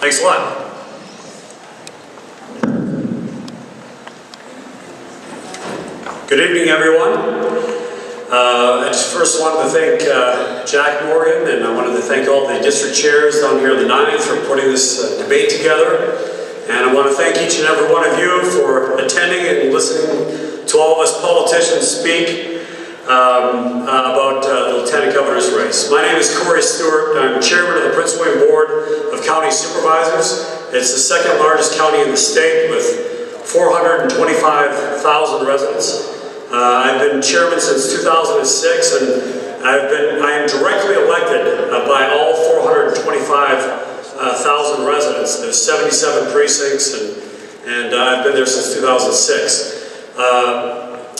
Thanks a lot. Good evening, everyone. I just first wanted to thank Jack Morgan, and I wanted to thank all the district chairs down here in the 9th for putting this debate together. And I want to thank each and every one of you for attending and listening to all of us politicians speak about the Lieutenant Governor's race. My name is Stewart. I'm chairman of the Prince William Board of County Supervisors. It's the second largest county in the state with 425,000 residents. I've been chairman since 2006, and I am directly elected by all 425,000 residents. There's 77 precincts, and I've been there since 2006.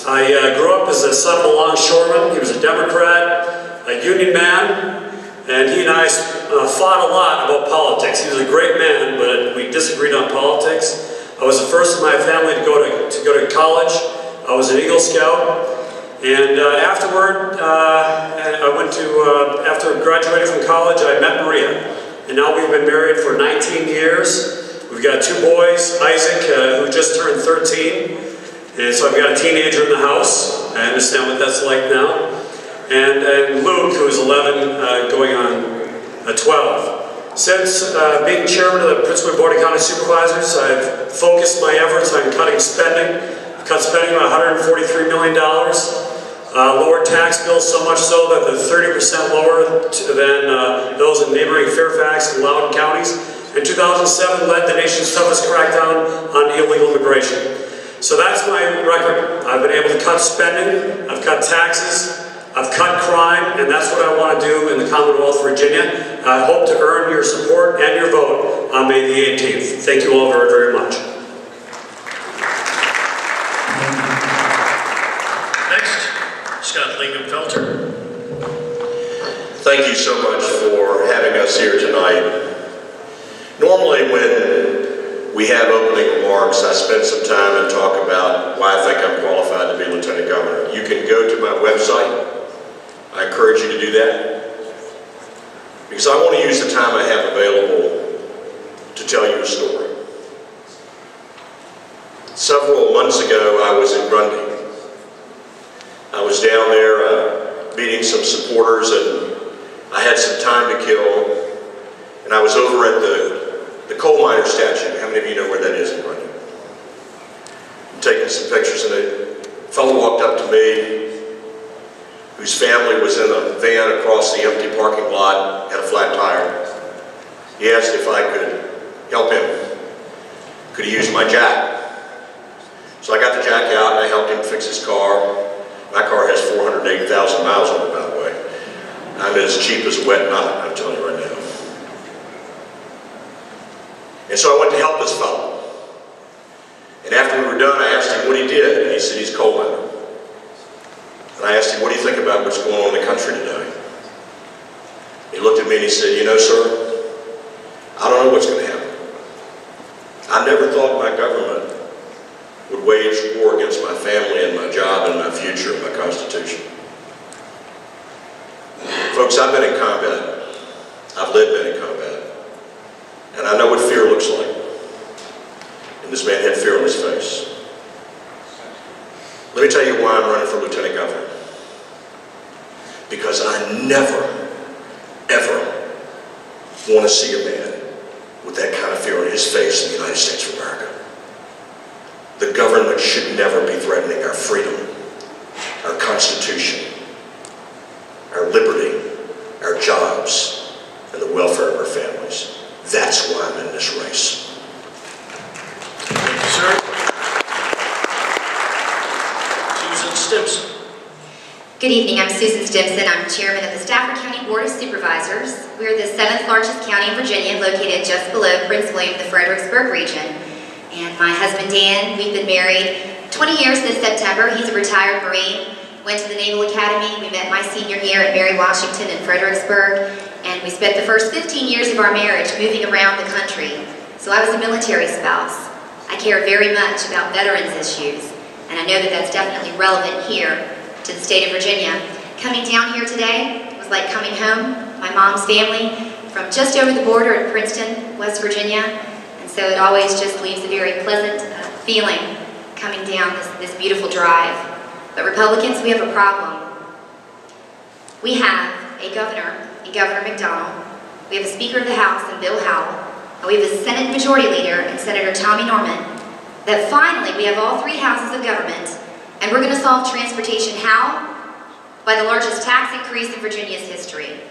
I grew up as the son of a longshoreman. He was a Democrat, a union man, and he and I fought a lot about politics. He was a great man, but we disagreed on politics. I was the first in my family to go to college. I was an Eagle Scout, and afterward, after graduating from college, I met Maria, and now we've been married for 19 years. We've got 2 boys, Isaac, who just turned 13, and so I've got a teenager in the house. I understand what that's like now, and Luke, who's 11, going on 12. Since being chairman of the Prince William Board of County Supervisors, I've focused my efforts on cutting spending. Cut spending by $143 million, lowered tax bills so much so that they're 30% lower than those in neighboring Fairfax and Loudoun counties. In 2007, led the nation's toughest crackdown on illegal immigration. So that's my record. I've been able to cut spending, I've cut taxes, I've cut crime, and that's what I want to do in the Commonwealth of Virginia. I hope to earn your support and your vote on May the 18th. Thank you all very, very much. Lingamfelter. Thank you so much for having us here tonight. Normally when we have opening remarks, I spend some time and talk about why I think I'm qualified to be Lieutenant Governor. You can go to my website. I encourage you to do that, because I want to use the time I have available to tell you a story. Several months ago, I was in Grundy. I was down there meeting some supporters, and I had some time to kill, and I was over at the coal miner statue. How many of you know where that is in Grundy? I'm taking some pictures, and a fellow walked up to me whose family was in a van across the empty parking lot, had a flat tire. He asked if I could help him. Could he use my jack? So I got the jack out, and I helped him fix his car. My car has 408,000 miles on it, by the way. I'm as cheap as a wet knot, I'm telling you right now. And so I went to help this fellow. And after we were done, I asked him what he did, and he said he's a coal miner. And I asked him, what do you think about what's going on in the country today? He looked at me and he said, you know, sir, I don't know what's going to happen. I never thought my government would wage war against my family and my job and my future and my Constitution. Folks, I've been in combat. I've been in combat. And I know what fear looks like. And this man had fear on his face. Let me tell you why I'm running for Lieutenant Governor. Because I never, ever want to see a man with that kind of fear on his face in the United States of America. The government should never be threatening our freedom, our Constitution, our liberty, our jobs, and the welfare of our families. That's why I'm in this race. Thank you, sir. Stimpson. Good evening, I'm Susan Stimpson. I'm chairman of the Stafford County Board of Supervisors. We're the 7th largest county in Virginia, located just below Prince William, the Fredericksburg region. And my husband Dan, we've been married 20 years this September. He's a retired Marine, went to the Naval Academy. We met my senior year at Mary Washington in Fredericksburg, and we spent the first 15 years of our marriage moving around the country. So I was a military spouse. I care very much about veterans issues, and I know that that's definitely relevant here to the state of Virginia. Coming down here today was like coming home. My mom's family from just over the border in Princeton, West Virginia, and so it always just leaves a very pleasant feeling coming down this beautiful drive. But Republicans, we have a problem. We have a governor in Governor McDonnell. We have a Speaker of the House in Bill Howell. And we have a Senate Majority Leader in Senator Tommy Norman. That finally we have all three houses of government, and we're going to solve transportation how? By the largest tax increase in Virginia's history.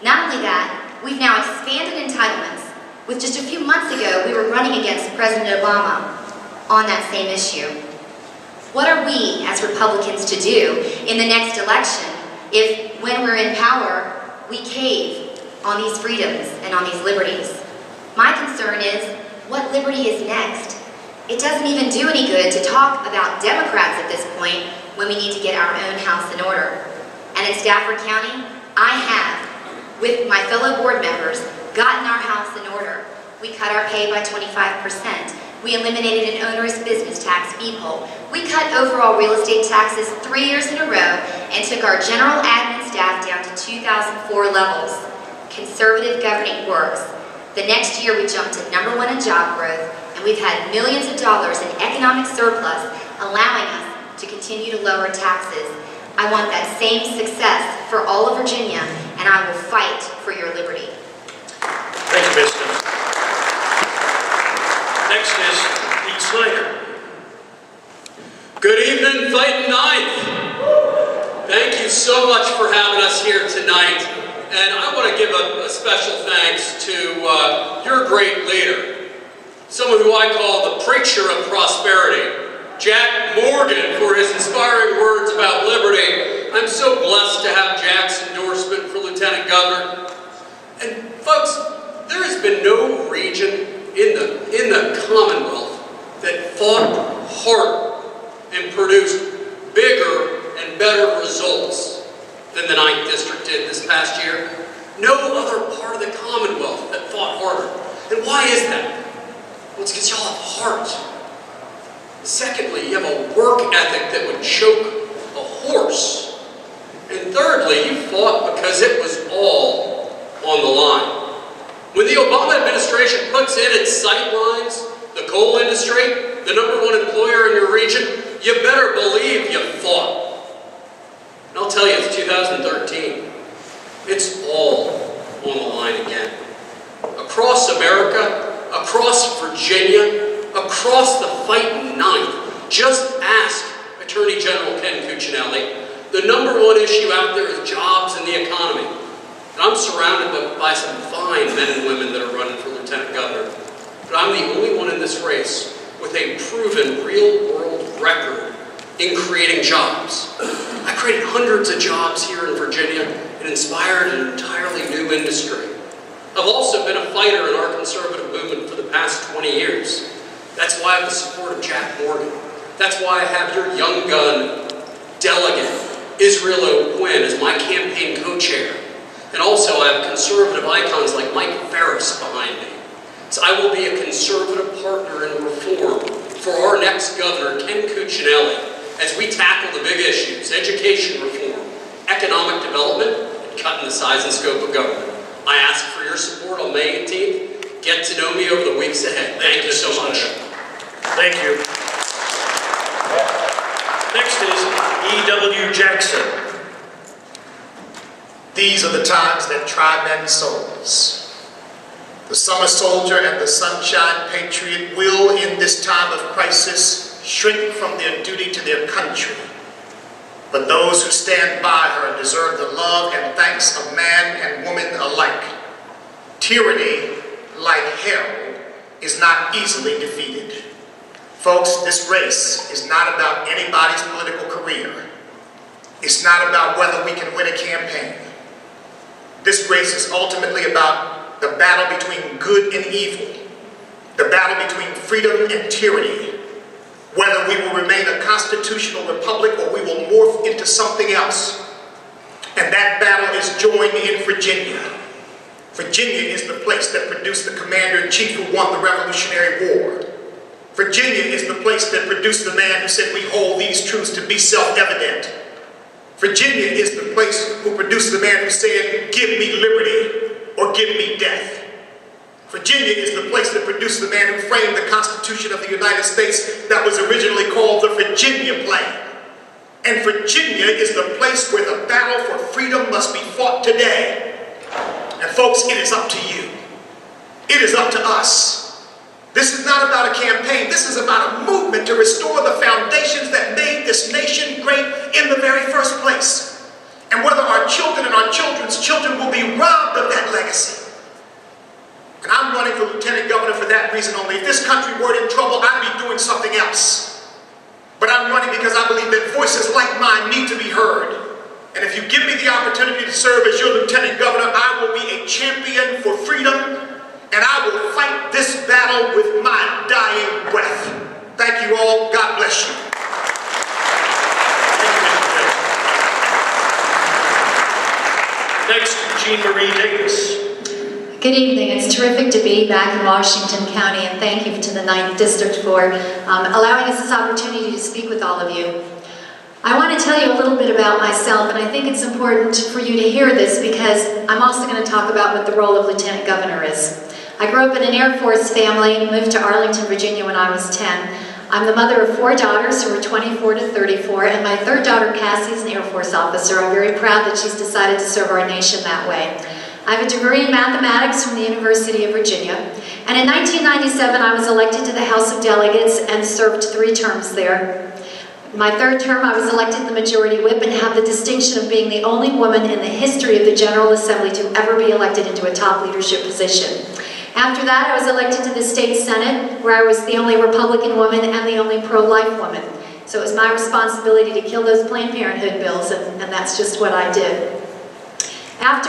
Not only that, we've now expanded entitlements. With just a few months ago, we were running against President Obama on that same issue. What are we as Republicans to do in the next election if, when we're in power, we cave on these freedoms and on these liberties? My concern is, what liberty is next? It doesn't even do any good to talk about Democrats at this point when we need to get our own house in order. And in Stafford County, I have, with my fellow board members, gotten our house in order. We cut our pay by 25%. We eliminated an onerous business tax peephole. We cut overall real estate taxes 3 years in a row and took our general admin staff down to 2004 levels. Conservative governing works. The next year we jumped to #1 in job growth, and we've had millions of dollars in economic surplus, allowing us to continue to lower taxes. I want that same success for all of Virginia, and I will fight for your liberty. Thank you, Ms. Stimpson. Next is Pete Snyder. Good evening, Fighting Ninth. Thank you so much for having us here tonight. And I want to give a special thanks to your great leader, someone who I call the preacher of prosperity, Jack Morgan, for his inspiring words about liberty. I'm so blessed to have Jack's endorsement for Lieutenant Governor. And folks, there has been no region in the Commonwealth that fought harder and produced bigger and better results than the 9th District did this past year. No other part of the Commonwealth that fought harder. And why is that? Well, it's because y'all have heart. Secondly, you have a work ethic that would choke a horse. And thirdly, you fought because it was all on the line. When the Obama administration puts in its sight lines the coal industry, the #1 employer in your region, you better believe you fought. And I'll tell you, it's 2013. It's all on the line again. Across America, across Virginia, across the Fighting Ninth, just ask Attorney General Ken Cuccinelli. The #1 issue out there is jobs and the economy. And I'm surrounded by some fine men and women that are running for Lieutenant Governor. But I'm the only one in this race with a proven real-world record in creating jobs. I created hundreds of jobs here in Virginia and inspired an entirely new industry. I've also been a fighter in our conservative movement for the past 20 years. That's why I have the support of Jack Morgan. That's why I have your young gun delegate, Israel O'Quinn, as my campaign co-chair. And also I have conservative icons like Mike Ferris behind me. So I will be a conservative partner in reform for our next governor, Ken Cuccinelli, as we tackle the big issues: education reform, economic development, and cutting the size and scope of government. I ask for your support on May 18th. Get to know me over the weeks ahead. Thank you so much. Thank you. Next is E.W. Jackson. These are the times that try men's souls. The summer soldier and the sunshine patriot will, in this time of crisis, shrink from their duty to their country. But those who stand by her deserve the love and thanks of man and woman alike. Tyranny, like hell, is not easily defeated. Folks, this race is not about anybody's political career. It's not about whether we can win a campaign. This race is ultimately about the battle between good and evil, the battle between freedom and tyranny, whether we will remain a constitutional republic or we will morph into something else. And that battle is joined in Virginia. Virginia is the place that produced the commander-in-chief who won the Revolutionary War. Virginia is the place that produced the man who said, "We hold these truths to be self-evident." Virginia is the place who produced the man who said, "Give me liberty, or give me death. Virginia is the place that produced the man who framed the Constitution of the United States that was originally called the Virginia Plan. And Virginia is the place where the battle for freedom must be fought today. And folks, it is up to you. It is up to us. This is not about a campaign. This is about a movement to restore the foundations that made this nation great in the very first place. And whether our children and our children's children will be robbed of that legacy. And I'm running for lieutenant governor for that reason only. If this country were in trouble, I'd be doing something else. But I'm running because I believe that voices like mine need to be heard. And if you give me the opportunity to serve as your lieutenant governor, I will be a champion for freedom, and I will fight this battle with my dying breath. Thank you all. God bless you. Next, JeanMarie Davis. Good evening. It's terrific to be back in Washington County, and thank you to the 9th District for allowing us this opportunity to speak with all of you. I want to tell you a little bit about myself, and I think it's important for you to hear this because I'm also going to talk about what the role of Lieutenant Governor is. I grew up in an Air Force family, moved to Arlington, Virginia when I was 10. I'm the mother of 4 daughters who are 24 to 34, and my 3rd daughter, Cassie, is an Air Force officer. I'm very proud that she's decided to serve our nation that way. I have a degree in mathematics from the University of Virginia, and in 1997 I was elected to the House of Delegates and served 3 terms there. My 3rd term I was elected the Majority Whip and have the distinction of being the only woman in the history of the General Assembly to ever be elected into a top leadership position. After that I was elected to the State Senate, where I was the only Republican woman and the only pro-life woman. So it was my responsibility to kill those Planned Parenthood bills, and that's just what I did.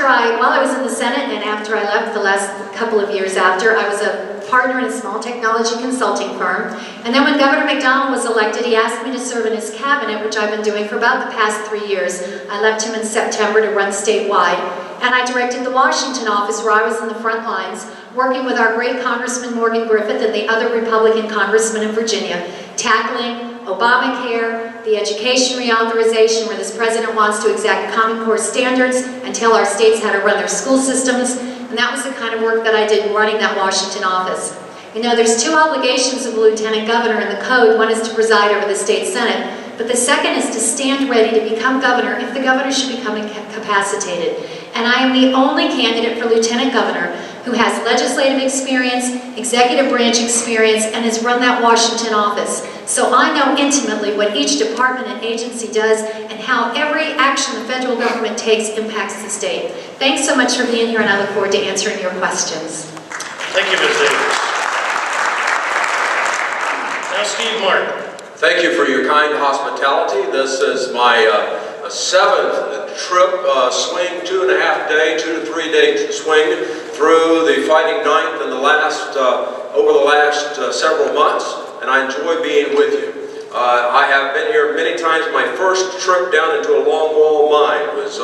While I was in the Senate and after I left the last couple of years after, I was a partner in a small technology consulting firm. And then when Governor McDonald was elected, he asked me to serve in his cabinet, which I've been doing for about the past 3 years. I left him in September to run statewide. And I directed the Washington office where I was in the front lines, working with our great Congressman Morgan Griffith and the other Republican congressmen in Virginia, tackling Obamacare, the education reauthorization where this president wants to exact Common Core standards and tell our states how to run their school systems. And that was the kind of work that I did running that Washington office. You know, there's 2 obligations of the Lieutenant Governor in the code. One is to preside over the state Senate, but the second is to stand ready to become governor if the governor should become incapacitated. And I am the only candidate for Lieutenant Governor who has legislative experience, executive branch experience, and has run that Washington office. So I know intimately what each department and agency does and how every action the federal government takes impacts the state. Thanks so much for being here, and I look forward to answering your questions. Thank you, Ms. Davis. Now, Steve Martin. Thank you for your kind hospitality. This is my 7th trip, swing, 2.5 day, 2 to 3 day swing through the Fighting Ninth in over the last several months, and I enjoy being with you. I have been here many times. My first trip down into a longwall mine was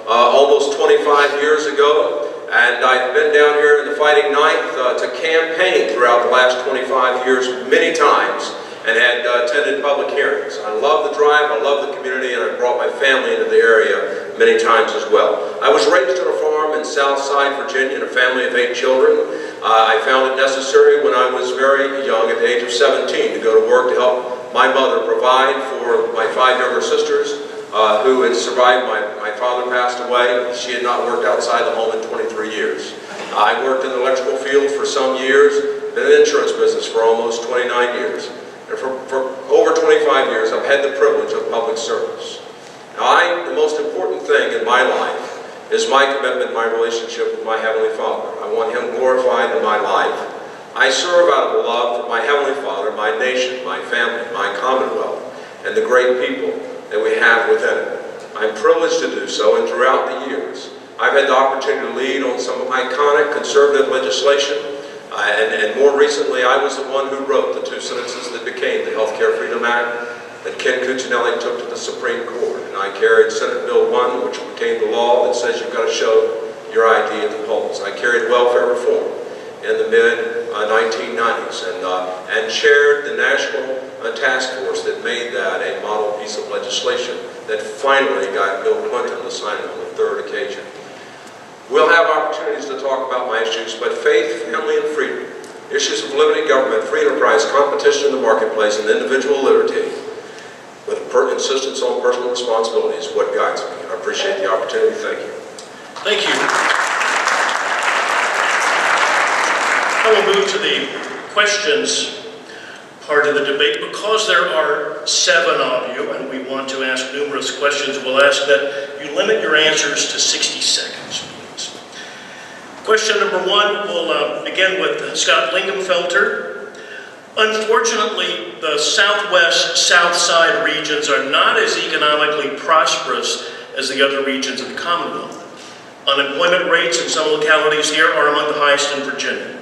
almost 25 years ago, and I've been down here in the Fighting Ninth to campaign throughout the last 25 years many times, and had attended public hearings. I love the drive, I love the community, and I brought my family into the area many times as well. I was raised on a farm in Southside, Virginia, in a family of 8 children. I found it necessary when I was very young, at the age of 17, to go to work to help my mother provide for my 5 younger sisters who had survived. My father passed away. She had not worked outside the home in 23 years. I worked in the electrical field for some years, been in the insurance business for almost 29 years. And for over 25 years, I've had the privilege of public service. Now, the most important thing in my life is my commitment, my relationship with my Heavenly Father. I want Him glorified in my life. I serve out of love for my Heavenly Father, my nation, my family, my commonwealth, and the great people that we have within it. I'm privileged to do so, and throughout the years, I've had the opportunity to lead on some iconic conservative legislation. And more recently, I was the one who wrote the 2 sentences that became the Health Care Freedom Act that Ken Cuccinelli took to the Supreme Court. And I carried Senate Bill 1, which became the law that says you've got to show your ID at the polls. I carried welfare reform in the mid-1990s and chaired the national task force that made that a model piece of legislation that finally got Bill Clinton to sign it on the 3rd occasion. We'll have opportunities to talk about my issues, but faith, family, and freedom, issues of liberty, government, free enterprise, competition in the marketplace, and individual liberty, with insistence on personal responsibility is what guides me. I appreciate the opportunity. Thank you. Thank you. I will move to the questions part of the debate. Because there are 7 of you and we want to ask numerous questions, we'll ask that you limit your answers to 60 seconds, please. Question number 1, we'll begin with Scott Lingamfelter. Unfortunately, the Southwest, South Side regions are not as economically prosperous as the other regions of the Commonwealth. Unemployment rates in some localities here are among the highest in Virginia.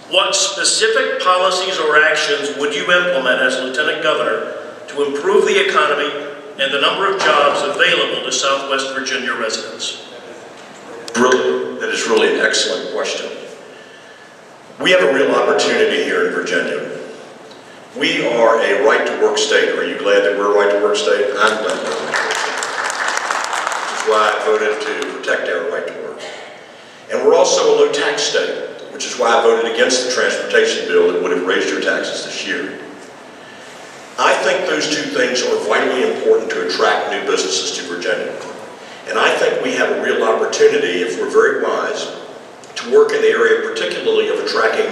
What specific policies or actions would you implement as Lieutenant Governor to improve the economy and the number of jobs available to Southwest Virginia residents? That is really an excellent question. We have a real opportunity here in Virginia. We are a right-to-work state. Are you glad that we're a right-to-work state? I'm not. Which is why I voted to protect our right to work. And we're also a low-tax state, which is why I voted against the transportation bill that would have raised your taxes this year. I think those two things are vitally important to attract new businesses to Virginia. And I think we have a real opportunity, if we're very wise, to work in the area particularly of attracting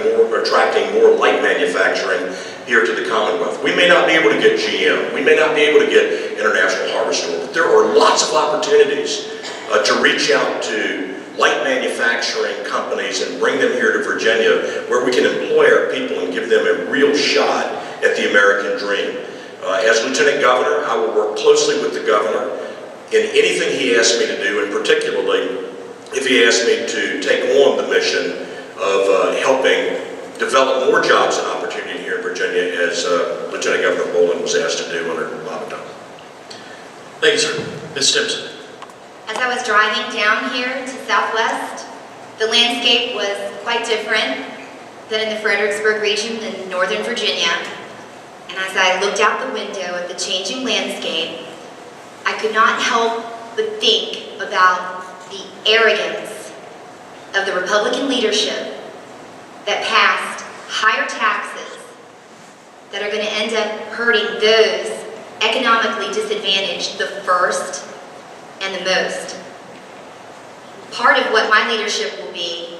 more light manufacturing here to the Commonwealth. We may not be able to get GM, we may not be able to get International Harvester, but there are lots of opportunities to reach out to light manufacturing companies and bring them here to Virginia, where we can employ our people and give them a real shot at the American dream. As Lieutenant Governor, I will work closely with the Governor in anything he asks me to do, and particularly if he asks me to take on the mission of helping develop more jobs and opportunity here in Virginia, as Lieutenant Governor Bolin was asked to do under Abingdon. Thank you, sir. Ms. Stimpson. As I was driving down here to Southwest, the landscape was quite different than in the Fredericksburg region in Northern Virginia. And as I looked out the window at the changing landscape, I could not help but think about the arrogance of the Republican leadership that passed higher taxes that are going to end up hurting those economically disadvantaged the first and the most. Part of what my leadership will be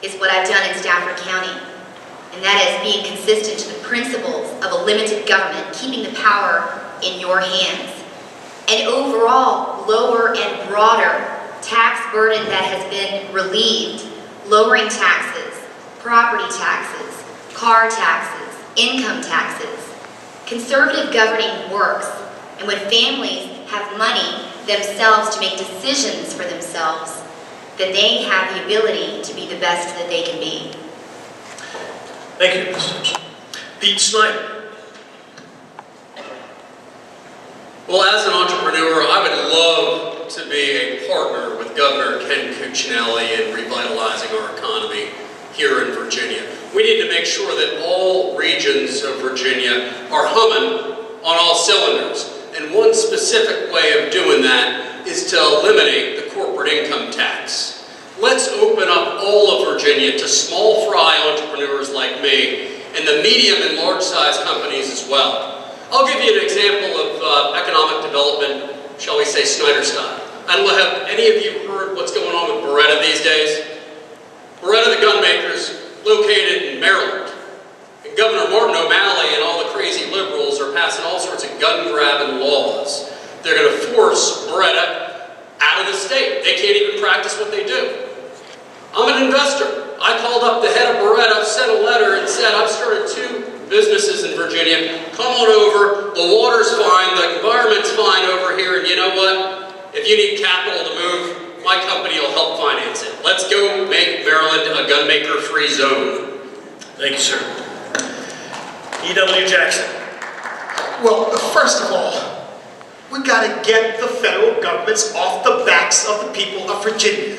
is what I've done in Stafford County, and that is being consistent to the principles of a limited government, keeping the power in your hands, and overall lower and broader tax burden that has been relieved, lowering taxes, property taxes, car taxes, income taxes. Conservative governing works, and when families have money themselves to make decisions for themselves, then they have the ability to be the best that they can be. Thank you, Ms. Stimpson. Pete Snyder. Well, as an entrepreneur, I would love to be a partner with Governor Ken Cuccinelli in revitalizing our economy here in Virginia. We need to make sure that all regions of Virginia are humming on all cylinders. And one specific way of doing that is to eliminate the corporate income tax. Let's open up all of Virginia to small fry entrepreneurs like me and the medium and large size companies as well. I'll give you an example of economic development, shall we say Snyder style. I don't know, have any of you heard what's going on with Beretta these days? Beretta the gun makers, located in Maryland. And Governor Martin O'Malley and all the crazy liberals are passing all sorts of gun-grabbing laws. They're going to force Beretta out of the state. They can't even practice what they do. I'm an investor. I called up the head of Beretta, sent a letter and said, I've started 2 businesses in Virginia. Come on over. The water's fine. The environment's fine over here. And you know what? If you need capital to move, my company will help finance it. Let's go make Maryland a gunmaker-free zone. Thank you, sir. E.W. Jackson. Well, first of all, we've got to get the federal governments off the backs of the people of Virginia.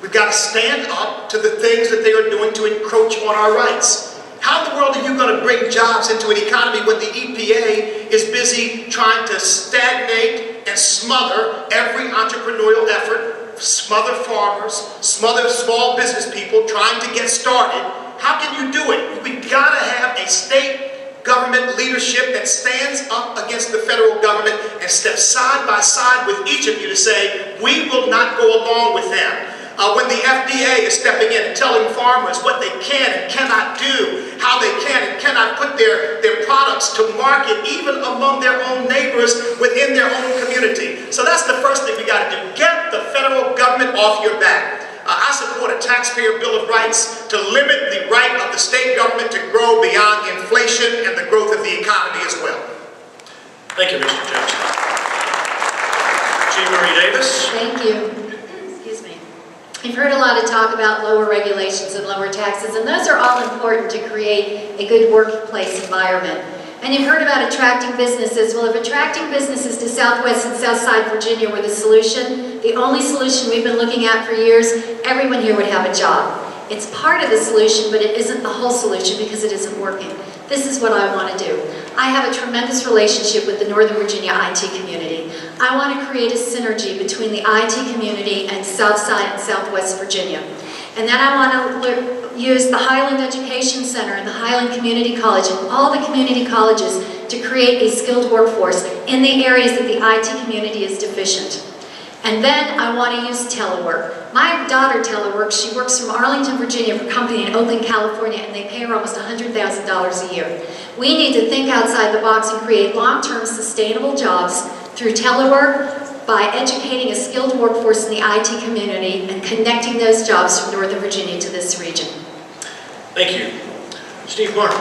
We've got to stand up to the things that they are doing to encroach on our rights. How in the world are you going to bring jobs into an economy when the EPA is busy trying to stagnate and smother every entrepreneurial effort smother farmers, smother small business people trying to get started. How can you do it? We gotta have a state government leadership that stands up against the federal government and steps side by side with each of you to say, we will not go along with them. When the FDA is stepping in and telling farmers what they can and cannot do, how they can and cannot put their products to market, even among their own neighbors within their own community. So that's the first thing we got to do. Get the federal government off your back. I support a taxpayer bill of rights to limit the right of the state government to grow beyond inflation and the growth of the economy as well. Thank you, Mr. Johnson. JeanMarie Davis. Thank you. Excuse me. You've heard a lot of talk about lower regulations and lower taxes, and those are all important to create a good workplace environment. And you've heard about attracting businesses. Well, if attracting businesses to Southwest and Southside Virginia were the solution, the only solution we've been looking at for years, everyone here would have a job. It's part of the solution, but it isn't the whole solution because it isn't working. This is what I want to do. I have a tremendous relationship with the Northern Virginia IT community. I want to create a synergy between the IT community and Southside and Southwest Virginia. And then I want to use the Highland Education Center and the Highland Community College and all the community colleges to create a skilled workforce in the areas that the IT community is deficient. And then I want to use telework. My daughter teleworks. She works from Arlington, Virginia for a company in Oakland, California, and they pay her almost $100,000 a year. We need to think outside the box and create long-term sustainable jobs through telework by educating a skilled workforce in the IT community and connecting those jobs from Northern Virginia to this region. Thank you. Steve Martin.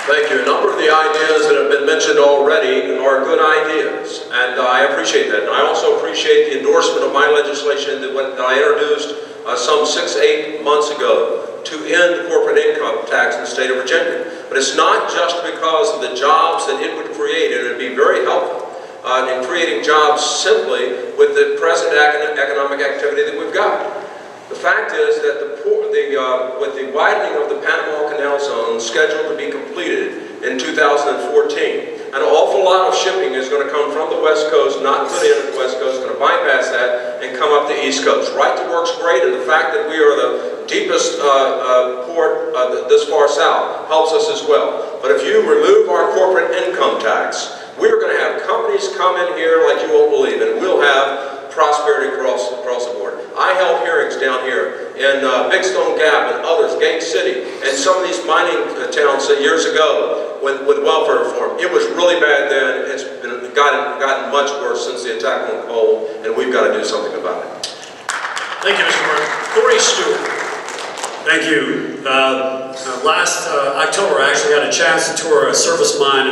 Thank you. A number of the ideas that have been mentioned already are good ideas, and I appreciate that. And I also appreciate the endorsement of my legislation that I introduced some 6-8 months ago to end the corporate income tax in the state of Virginia. But it's not just because of the jobs that it would create. It would be very helpful in creating jobs simply with the present economic activity that we've got. The fact is that with the widening of the Panama Canal Zone scheduled to be completed in 2014, an awful lot of shipping is going to come from the West Coast, not put in at the West Coast, going to bypass that and come up the East Coast. Right to work's great, and the fact that we are the deepest port this far south helps us as well. But if you remove our corporate income tax, we're going to have companies come in here like you won't believe, and we'll have prosperity across the board. I held hearings down here in Big Stone Gap and others, Gate City, and some of these mining towns years ago with welfare reform. It was really bad then. It's gotten much worse since the attack on coal, and we've got to do something about it. Thank you, Mr. Martin. Corey Stewart. Thank you. Last October, I actually had a chance to tour a surface mine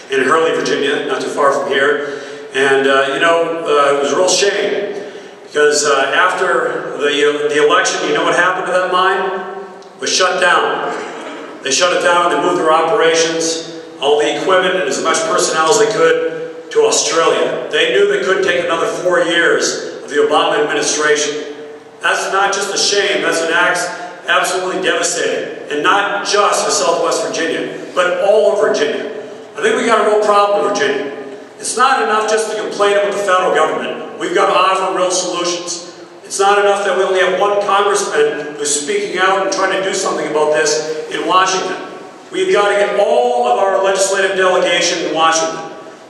in Hurley, Virginia, not too far from here. And, it was a real shame because after the election, you know what happened to that mine? It was shut down. They shut it down, they moved their operations, all the equipment and as much personnel as they could to Australia. They knew they couldn't take another 4 years of the Obama administration. That's not just a shame, that's an act absolutely devastating. And not just for Southwest Virginia, but all of Virginia. I think we got a real problem in Virginia. It's not enough just to complain about the federal government. We've got to offer real solutions. It's not enough that we only have one congressman who's speaking out and trying to do something about this in Washington. We've got to get all of our legislative delegation in Washington,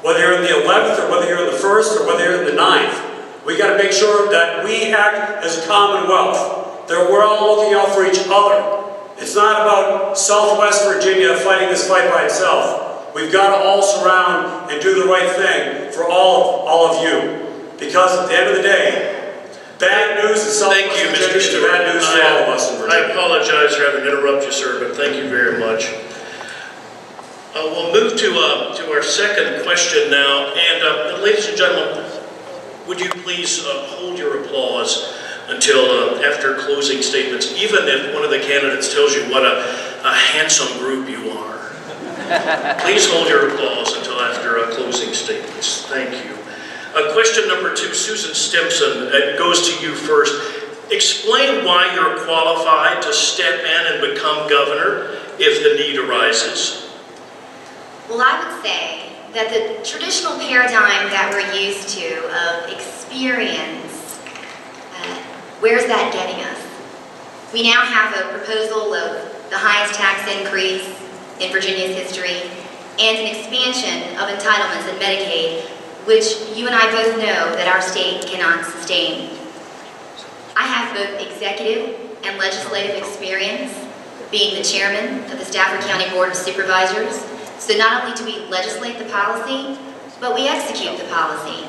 whether you're in the 11th or whether you're in the 1st or whether you're in the 9th. We've got to make sure that we act as a commonwealth, that we're all looking out for each other. It's not about Southwest Virginia fighting this fight by itself. We've got to all surround and do the right thing for all of you. Because at the end of the day, bad news in Southwest Virginia is bad news for all of us in Virginia. I apologize for having to interrupt you, sir, but thank you very much. We'll move to our second question now. And ladies and gentlemen, would you please hold your applause until after closing statements, even if one of the candidates tells you what a handsome group you are. Please hold your applause until after closing statements. Thank you. Question number 2, Susan Stimpson, it goes to you first. Explain why you're qualified to step in and become governor if the need arises. Well, I would say that the traditional paradigm that we're used to of experience, where's that getting us? We now have a proposal of the highest tax increase in Virginia's history and an expansion of entitlements in Medicaid, which you and I both know that our state cannot sustain. I have both executive and legislative experience being the chairman of the Stafford County Board of Supervisors. So not only do we legislate the policy, but we execute the policy.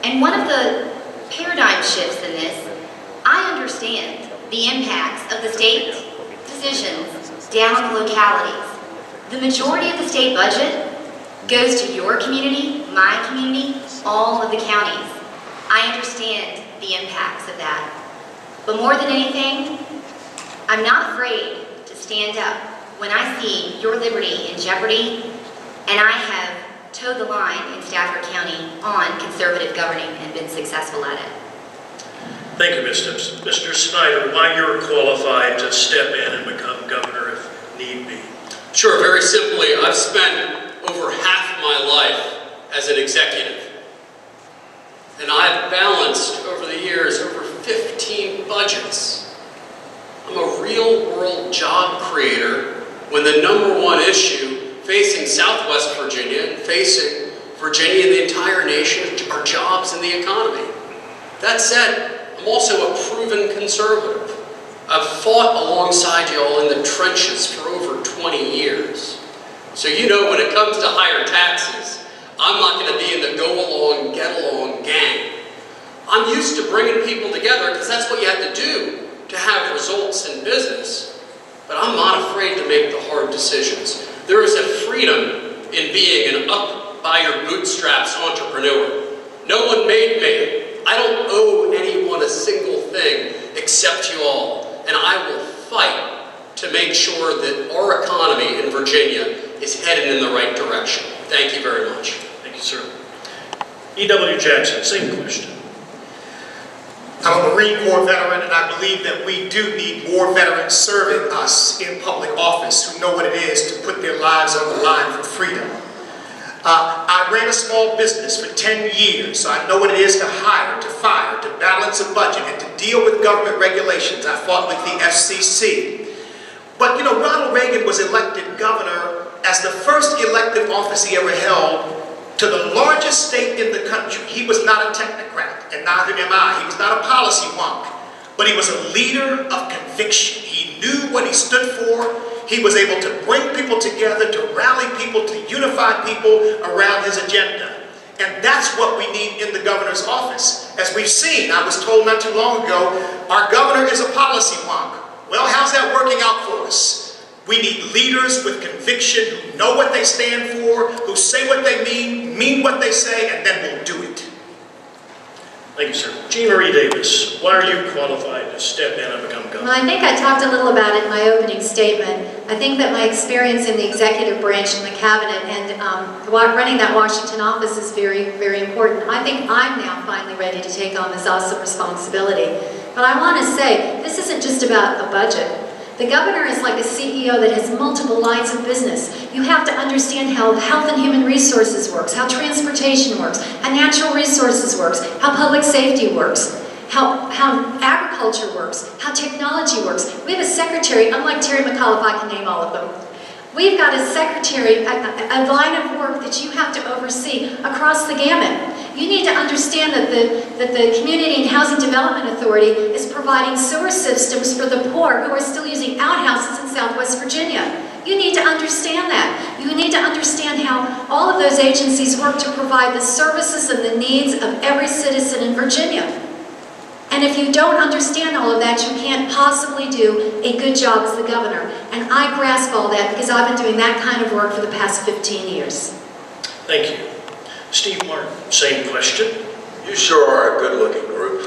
And one of the paradigm shifts in this, I understand the impacts of the state decisions down on the localities. The majority of the state budget goes to your community, my community, all of the counties. I understand the impacts of that. But more than anything, I'm not afraid to stand up when I see your liberty in jeopardy, and I have towed the line in Stafford County on conservative governing and been successful at it. Thank you, Ms. Stimpson. Mr. Snyder, why you're qualified to step in and become governor if need be? Sure, very simply, I've spent over half my life as an executive. And I've balanced over the years over 15 budgets. I'm a real-world job creator when the #1 issue facing Southwest Virginia and facing Virginia and the entire nation are jobs and the economy. That said, I'm also a proven conservative. I've fought alongside y'all in the trenches for over 20 years. So you know when it comes to higher taxes, I'm not going to be in the go-along, get-along gang. I'm used to bringing people together because that's what you have to do to have results in business. But I'm not afraid to make the hard decisions. There is a freedom in being an up-by-your-bootstraps entrepreneur. No one made me. I don't owe anyone a single thing except you all. And I will fight to make sure that our economy in Virginia is headed in the right direction. Thank you very much. Thank you, sir. E.W. Jackson, same question. I'm a Marine Corps veteran, and I believe that we do need more veterans serving us in public office who know what it is to put their lives on the line for freedom. I ran a small business for 10 years, so I know what it is to hire, to fire, to balance a budget, and to deal with government regulations. I fought with the FCC. But, you know, Ronald Reagan was elected governor as the first elective office he ever held to the largest state in the country. He was not a technocrat, and neither am I. He was not a policy wonk, but he was a leader of conviction. He knew what he stood for. He was able to bring people together, to rally people, to unify people around his agenda. And that's what we need in the governor's office. As we've seen, I was told not too long ago, our governor is a policy wonk. Well, how's that working out for us? We need leaders with conviction who know what they stand for, who say what they mean what they say, and then will do it. Thank you, sir. JeanMarie Davis, why are you qualified to step in and become governor? Well, I think I talked a little about it in my opening statement. I think that my experience in the executive branch in the cabinet and running that Washington office is very, very important. I think I'm now finally ready to take on this awesome responsibility. But I want to say, this isn't just about a budget. The governor is like a CEO that has multiple lines of business. You have to understand how health and human resources works, how transportation works, how natural resources works, how public safety works, how agriculture works, how technology works. We have a secretary, unlike Terry McAuliffe, I can name all of them. We've got a secretary, a line of work that you have to oversee across the gamut. You need to understand that the Community and Housing Development Authority is providing sewer systems for the poor who are still using outhouses in Southwest Virginia. You need to understand that. You need to understand how all of those agencies work to provide the services and the needs of every citizen in Virginia. And if you don't understand all of that, you can't possibly do a good job as the governor. And I grasp all that because I've been doing that kind of work for the past 15 years. Thank you. Steve Martin, same question. You sure are a good-looking group.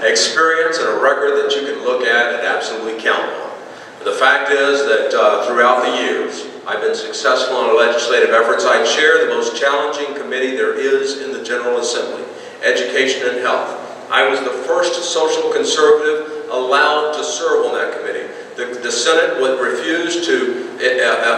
Experience and a record that you can look at and absolutely count on. The fact is that throughout the years, I've been successful in legislative efforts. I chair the most challenging committee there is in the General Assembly, Education and Health. I was the first social conservative allowed to serve on that committee. The Senate would refuse to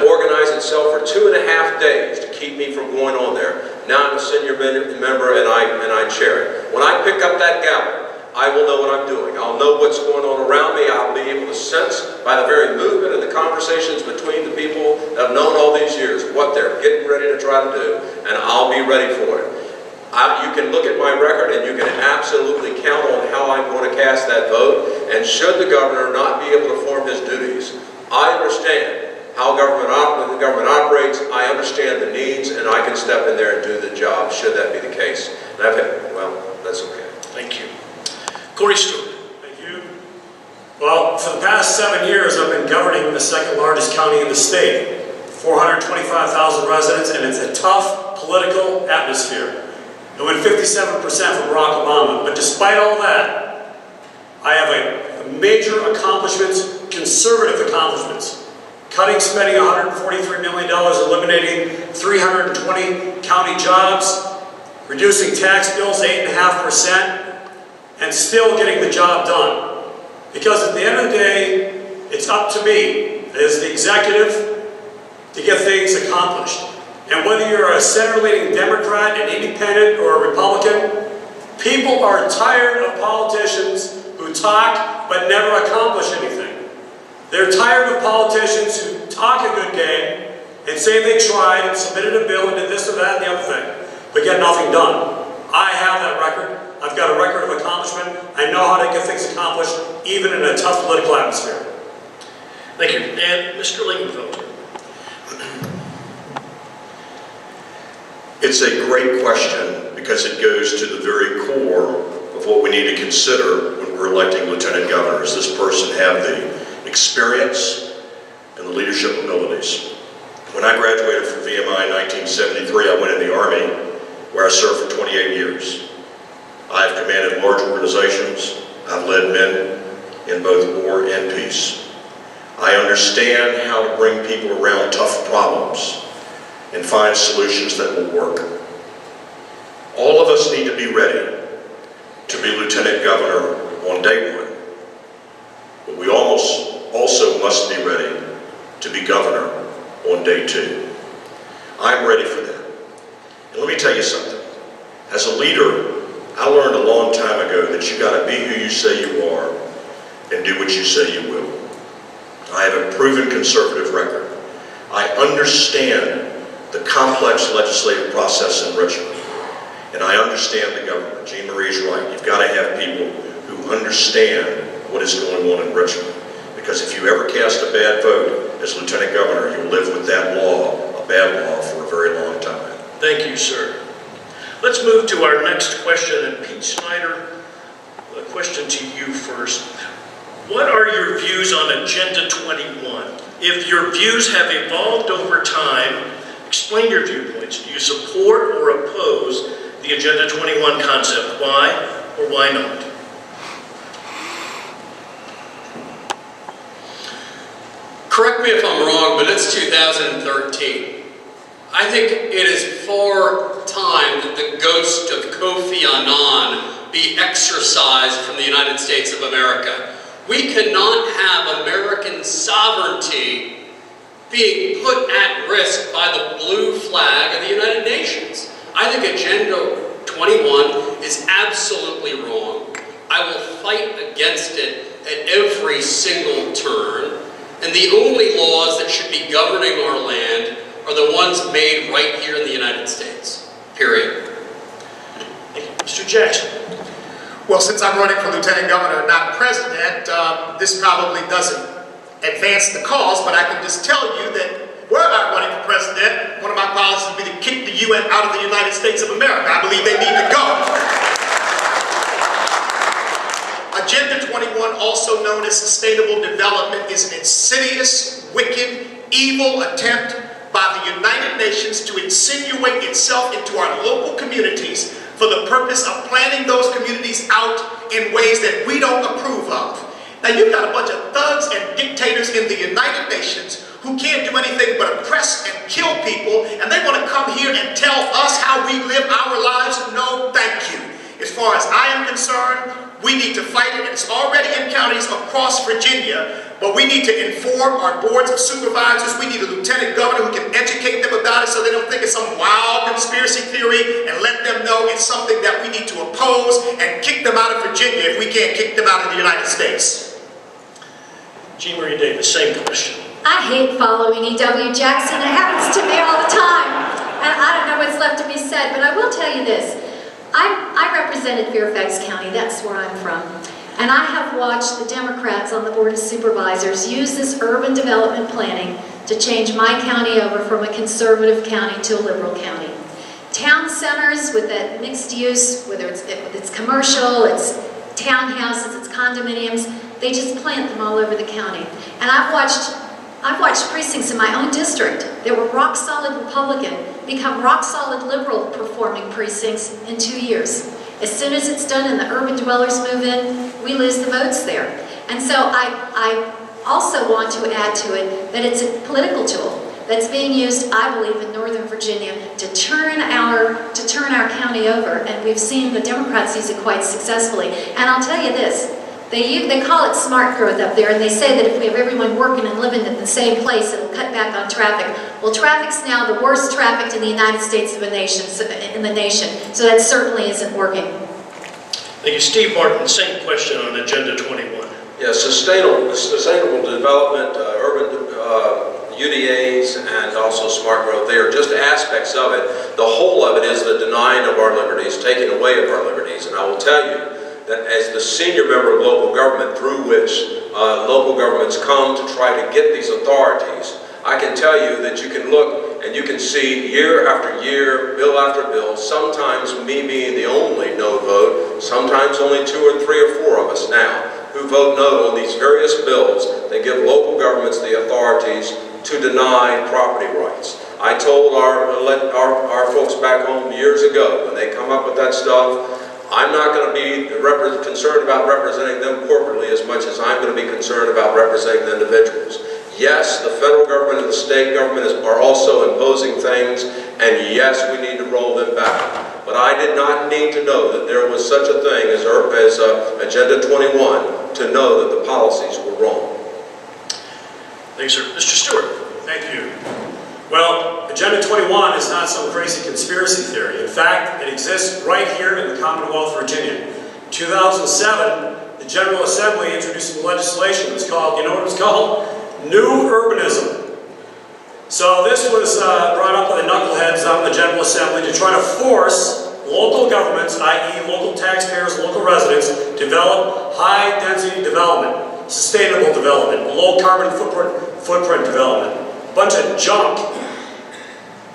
organize itself for 2.5 days to keep me from going on there. Now I'm a senior member and I chair it. When I pick up that gavel, I will know what I'm doing. I'll know what's going on around me. I'll be able to sense by the very movement and the conversations between the people that I've known all these years what they're getting ready to try to do, and I'll be ready for it. You can look at my record and you can absolutely count on how I'm going to cast that vote, and should the governor not be able to perform his duties, I understand how the government operates, I understand the needs, and I can step in there and do the job should that be the case. And well, that's okay. Thank you. Corey Stewart. Thank you. Well, for the past 7 years, I've been governing the second largest county in the state, 425,000 residents, and it's a tough political atmosphere. It went 57% for Barack Obama, but despite all that, I have a major accomplishments, conservative accomplishments. Cutting spending $143 million, eliminating 320 county jobs, reducing tax bills 8.5%, and still getting the job done. Because at the end of the day, it's up to me as the executive to get things accomplished. And whether you're a center-leaning Democrat, an independent, or a Republican, people are tired of politicians who talk but never accomplish anything. They're tired of politicians who talk a good game and say they tried and submitted a bill and did this or that and the other thing, but get nothing done. I have that record. I've got a record of accomplishment. I know how to get things accomplished, even in a tough political atmosphere. Thank you. And Mr. Lingamfelter. It's a great question because it goes to the very core of what we need to consider when we're electing lieutenant governor. Does this person have the experience and the leadership abilities? When I graduated from VMI in 1973, I went in the Army, where I served for 28 years. I've commanded large organizations. I've led men in both war and peace. I understand how to bring people around tough problems and find solutions that will work. All of us need to be ready to be lieutenant governor on day one, but we also must be ready to be governor on day two. I'm ready for that. And let me tell you something. As a leader, I learned a long time ago that you got to be who you say you are and do what you say you will. I have a proven conservative record. I understand the complex legislative process in Richmond, and I understand the government. JeanMarie is right. You've got to have people who understand what is going on in Richmond, because if you ever cast a bad vote as lieutenant governor, you'll live with that law, a bad law, for a very long time. Thank you, sir. Let's move to our next question, and Pete Snyder, a question to you first. What are your views on Agenda 21? If your views have evolved over time, explain your viewpoints. Do you support or oppose the Agenda 21 concept? Why or why not? Correct me if I'm wrong, but it's 2013. I think it is far time that the ghost of Kofi Annan be exorcised from the United States of America. We cannot have American sovereignty being put at risk by the blue flag of the United Nations. I think Agenda 21 is absolutely wrong. I will fight against it at every single turn. And the only laws that should be governing our land are the ones made right here in the United States. Period. Mr. Jackson. Well, since I'm running for lieutenant governor, not president, this probably doesn't advance the cause, but I can just tell you that were I running for president, one of my policies would be to kick the UN out of the United States of America. I believe they need to go. Agenda 21, also known as sustainable development, is an insidious, wicked, evil attempt by the United Nations to insinuate itself into our local communities for the purpose of planning those communities out in ways that we don't approve of. Now, you've got a bunch of thugs and dictators in the United Nations who can't do anything but oppress and kill people, and they want to come here and tell us how we live our lives? No, thank you. As far as I am concerned, we need to fight it. It's already in counties across Virginia, but we need to inform our boards of supervisors. We need a lieutenant governor who can educate them about it so they don't think it's some wild conspiracy theory, and let them know it's something that we need to oppose and kick them out of Virginia if we can't kick them out of the United States. JeanMarie Davis, same question. I hate following E.W. Jackson. It happens to me all the time. And I don't know what's left to be said, but I will tell you this. I represented Fairfax County, that's where I'm from. And I have watched the Democrats on the Board of Supervisors use this urban development planning to change my county over from a conservative county to a liberal county. Town centers with that mixed use, whether it's commercial, it's townhouses, it's condominiums, they just plant them all over the county. And I've watched precincts in my own district that were rock solid Republican become rock solid liberal performing precincts in 2 years. As soon as it's done and the urban dwellers move in, we lose the votes there. And so I also want to add to it that it's a political tool that's being used, I believe, in Northern Virginia to turn our county over, and we've seen the Democrats use it quite successfully. And I'll tell you this, they call it smart growth up there, and they say that if we have everyone working and living in the same place, it'll cut back on traffic. Well, traffic's now the worst trafficked in the United States of the nation, so that certainly isn't working. Thank you. Steve Martin, same question on Agenda 21. Yeah, sustainable development, urban UDAs, and also smart growth. They are just aspects of it. The whole of it is the denying of our liberties, taking away of our liberties. And I will tell you that as the senior member of local government through which local governments come to try to get these authorities, I can tell you that you can look and you can see year after year, bill after bill, sometimes me being the only no vote, sometimes only 2 or 3 or 4 of us now who vote no on these various bills that give local governments the authorities to deny property rights. I told our folks back home years ago when they come up with that stuff, I'm not going to be concerned about representing them corporately as much as I'm going to be concerned about representing the individuals. Yes, the federal government and the state government are also imposing things, and yes, we need to roll them back. But I did not need to know that there was such a thing as Agenda 21 to know that the policies were wrong. Thank you, sir. Mr. Stewart. Thank you. Well, Agenda 21 is not some crazy conspiracy theory. In fact, it exists right here in the Commonwealth of Virginia. In 2007, the General Assembly introduced some legislation that's called, you know what it was called? New Urbanism. So this was brought up by the knuckleheads out in the General Assembly to try to force local governments, i.e. local taxpayers, local residents, to develop high-density development, sustainable development, low-carbon footprint development. A bunch of junk.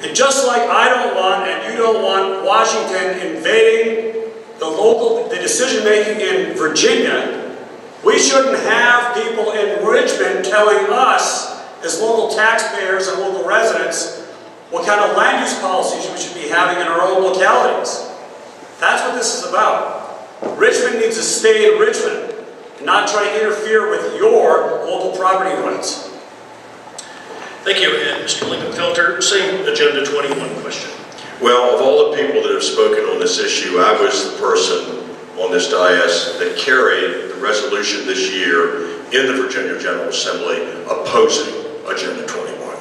And just like I don't want and you don't want Washington invading the decision-making in Virginia, we shouldn't have people in Richmond telling us, as local taxpayers and local residents, what kind of land use policies we should be having in our own localities. That's what this is about. Richmond needs to stay in Richmond and not try to interfere with your local property rights. Thank you. And Mr. Lingamfelter, same Agenda 21 question. Well, of all the people that have spoken on this issue, I was the person on this dais that carried the resolution this year in the Virginia General Assembly opposing Agenda 21.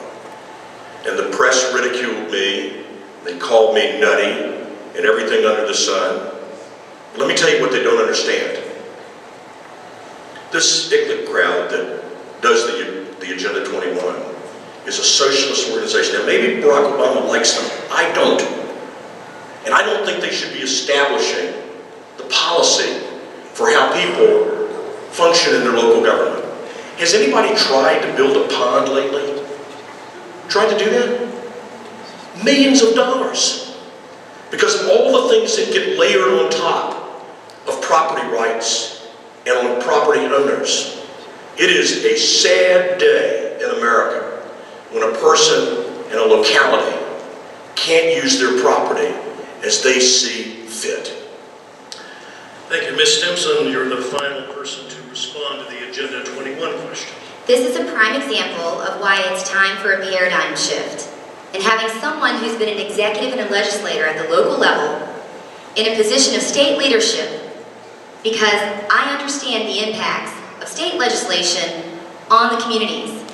And the press ridiculed me, they called me nutty, and everything under the sun. Let me tell you what they don't understand. This Icklet crowd that does the Agenda 21 is a socialist organization. Now maybe Barack Obama likes them, I don't. And I don't think they should be establishing the policy for how people function in their local government. Has anybody tried to build a pond lately? Tried to do that? Millions of dollars. Because of all the things that get layered on top of property rights and on property owners. It is a sad day in America when a person in a locality can't use their property as they see fit. Thank you. Ms. Stimpson, you're the final person to respond to the Agenda 21 question. This is a prime example of why it's time for a paradigm shift. And having someone who's been an executive and a legislator at the local level in a position of state leadership, because I understand the impacts of state legislation on the communities.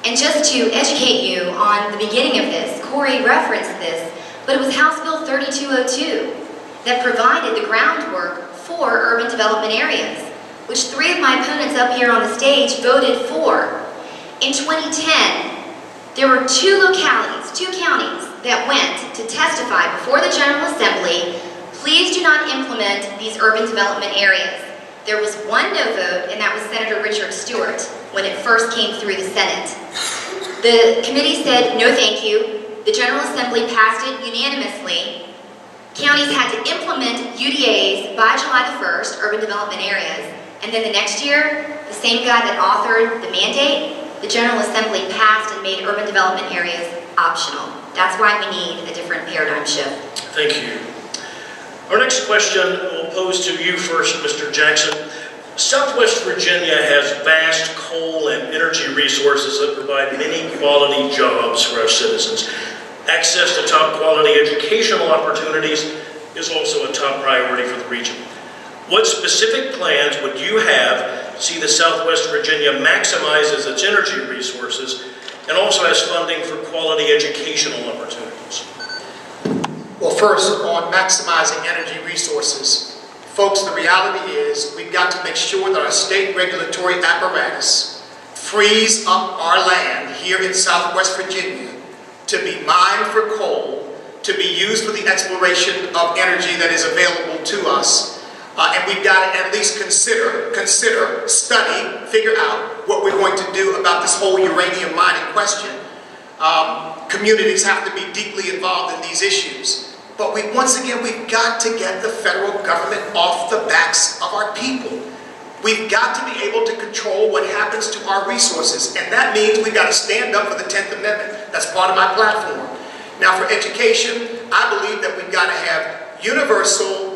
And just to educate you on the beginning of this, Corey referenced this, but it was House Bill 3202 that provided the groundwork for urban development areas, which 3 of my opponents up here on the stage voted for. In 2010, there were 2 localities, 2 counties that went to testify before the General Assembly, please do not implement these urban development areas. There was 1 no vote, and that was Senator Richard Stewart when it first came through the Senate. The committee said, no thank you. The General Assembly passed it unanimously. Counties had to implement UDAs by July the 1st, urban development areas, and then the next year, the same guy that authored the mandate, the General Assembly passed and made urban development areas optional. That's why we need a different paradigm shift. Thank you. Our next question we'll pose to you first, Mr. Jackson. Southwest Virginia has vast coal and energy resources that provide many quality jobs for our citizens. Access to top quality educational opportunities is also a top priority for the region. What specific plans would you have to see the Southwest Virginia maximizes its energy resources and also has funding for quality educational opportunities? Well, first, on maximizing energy resources, folks, the reality is we've got to make sure that our state regulatory apparatus frees up our land here in Southwest Virginia to be mined for coal, to be used for the exploration of energy that is available to us. And we've got to at least consider, study, figure out what we're going to do about this whole uranium mining question. Communities have to be deeply involved in these issues. But once again, we've got to get the federal government off the backs of our people. We've got to be able to control what happens to our resources. And that means we've got to stand up for the 10th Amendment. That's part of my platform. Now for education, I believe that we've got to have universal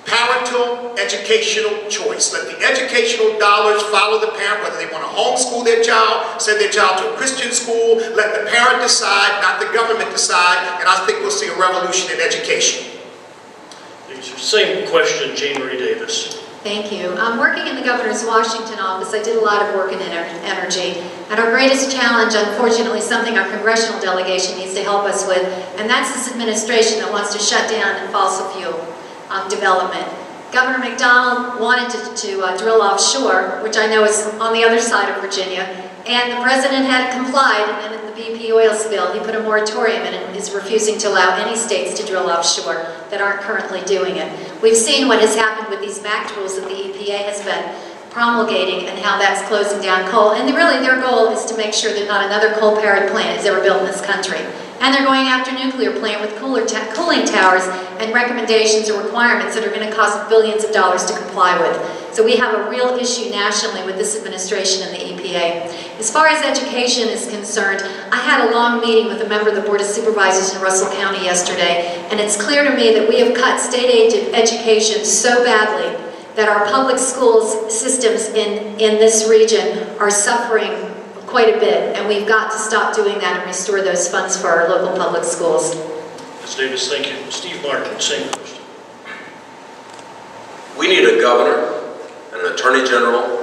parental educational choice. Let the educational dollars follow the parent, whether they want to homeschool their child, send their child to a Christian school. Let the parent decide, not the government decide, and I think we'll see a revolution in education. Same question, JeanMarie Davis. Thank you. Working in the governor's Washington office, I did a lot of work in energy. And our greatest challenge, unfortunately, something our congressional delegation needs to help us with, and that's this administration that wants to shut down fossil fuel development. Governor McDonald wanted to drill offshore, which I know is on the other side of Virginia, and the president had complied, and in the BP oil spill, he put a moratorium in and is refusing to allow any states to drill offshore that aren't currently doing it. We've seen what has happened with these MAC rules that the EPA has been promulgating and how that's closing down coal, and really their goal is to make sure that not another coal-powered plant is ever built in this country. And they're going after nuclear plant with cooling towers and recommendations or requirements that are going to cost billions of dollars to comply with. So we have a real issue nationally with this administration and the EPA. As far as education is concerned, I had a long meeting with a member of the Board of Supervisors in Russell County yesterday, and it's clear to me that we have cut state-aid education so badly that our public schools systems in this region are suffering quite a bit, and we've got to stop doing that and restore those funds for our local public schools. Ms. Davis, thank you. Steve Martin, same question. We need a governor, an attorney general,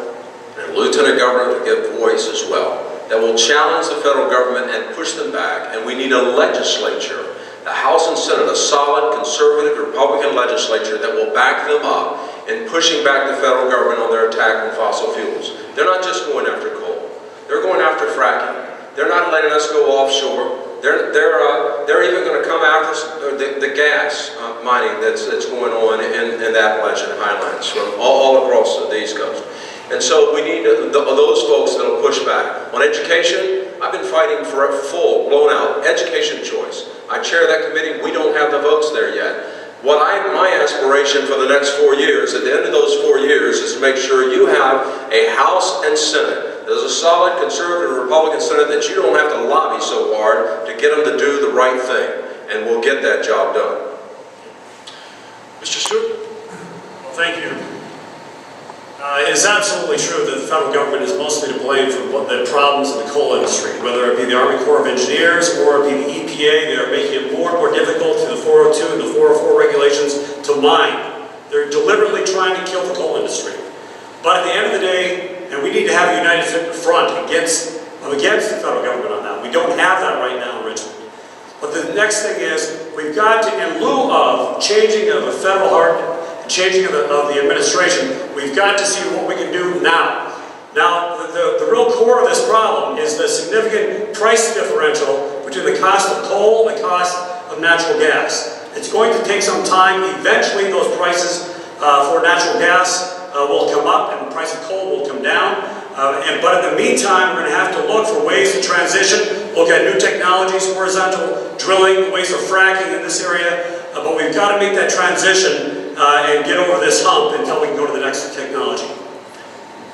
and a lieutenant governor to give voice as well, that will challenge the federal government and push them back. And we need a legislature, the House and Senate, a solid conservative Republican legislature that will back them up in pushing back the federal government on their attack on fossil fuels. They're not just going after coal. They're going after fracking. They're not letting us go offshore. They're even going to come after the gas mining that's going on in the Appalachian Highlands from all across the East Coast. And so we need those folks that will push back. On education, I've been fighting for a full, blown-out education choice. I chair that committee. We don't have the votes there yet. My aspiration for the next 4 years, at the end of those 4 years, is to make sure you have a House and Senate. There's a solid conservative Republican Senate that you don't have to lobby so hard to get them to do the right thing, and we'll get that job done. Mr. Stewart? Well, thank you. It is absolutely true that the federal government is mostly to blame for the problems in the coal industry, whether it be the Army Corps of Engineers or it be the EPA. They are making it more and more difficult through the 402 and the 404 regulations to mine. They're deliberately trying to kill the coal industry. But at the end of the day, need to have a united front against the federal government on that. We don't have that right now in Richmond. But the next thing is, we've got to, in lieu of changing of the federal heart, changing of the administration, we've got to see what we can do now. Now, the real core of this problem is the significant price differential between the cost of coal and the cost of natural gas. It's going to take some time. Eventually, those prices for natural gas will come up and the price of coal will come down. But in the meantime, we're going to have to look for ways to transition, look at new technologies, horizontal drilling, ways of fracking in this area. But we've got to make that transition and get over this hump until we can go to the next technology.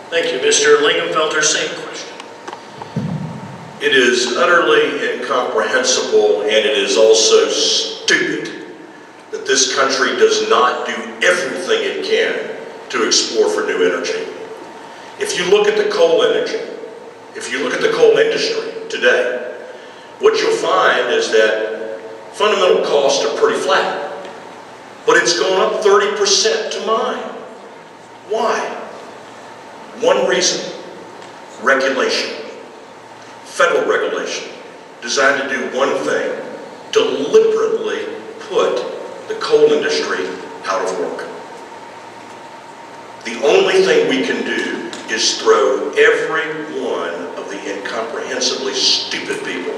Thank you, Mr. Lingamfelter. Same question. It is utterly incomprehensible, and it is also stupid that this country does not do everything it can to explore for new energy. If you look at the coal energy, if you look at the coal industry today, what you'll find is that fundamental costs are pretty flat. But it's gone up 30% to mine. Why? One reason: regulation. Federal regulation, designed to do one thing: deliberately put the coal industry out of work. The only thing we can do is throw every one of the incomprehensibly stupid people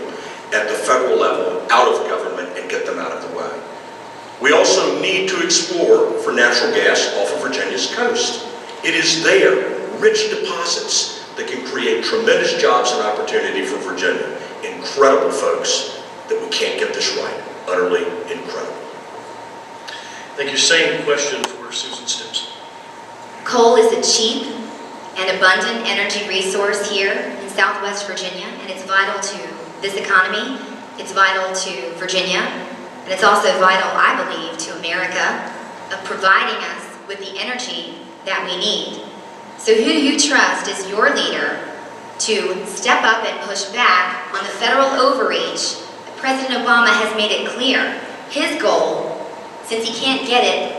at the federal level out of government and get them out of the way. We also need to explore for natural gas off of Virginia's coast. It is there, rich deposits, that can create tremendous jobs and opportunity for Virginia. Incredible, folks, that we can't get this right. Utterly incredible. Thank you. Same question for Susan Stimpson. Coal is a cheap and abundant energy resource here in Southwest Virginia, and it's vital to this economy, it's vital to Virginia, and it's also vital, I believe, to America, of providing us with the energy that we need. So who do you trust as your leader to step up and push back on the federal overreach? President Obama has made it clear. His goal, since he can't get it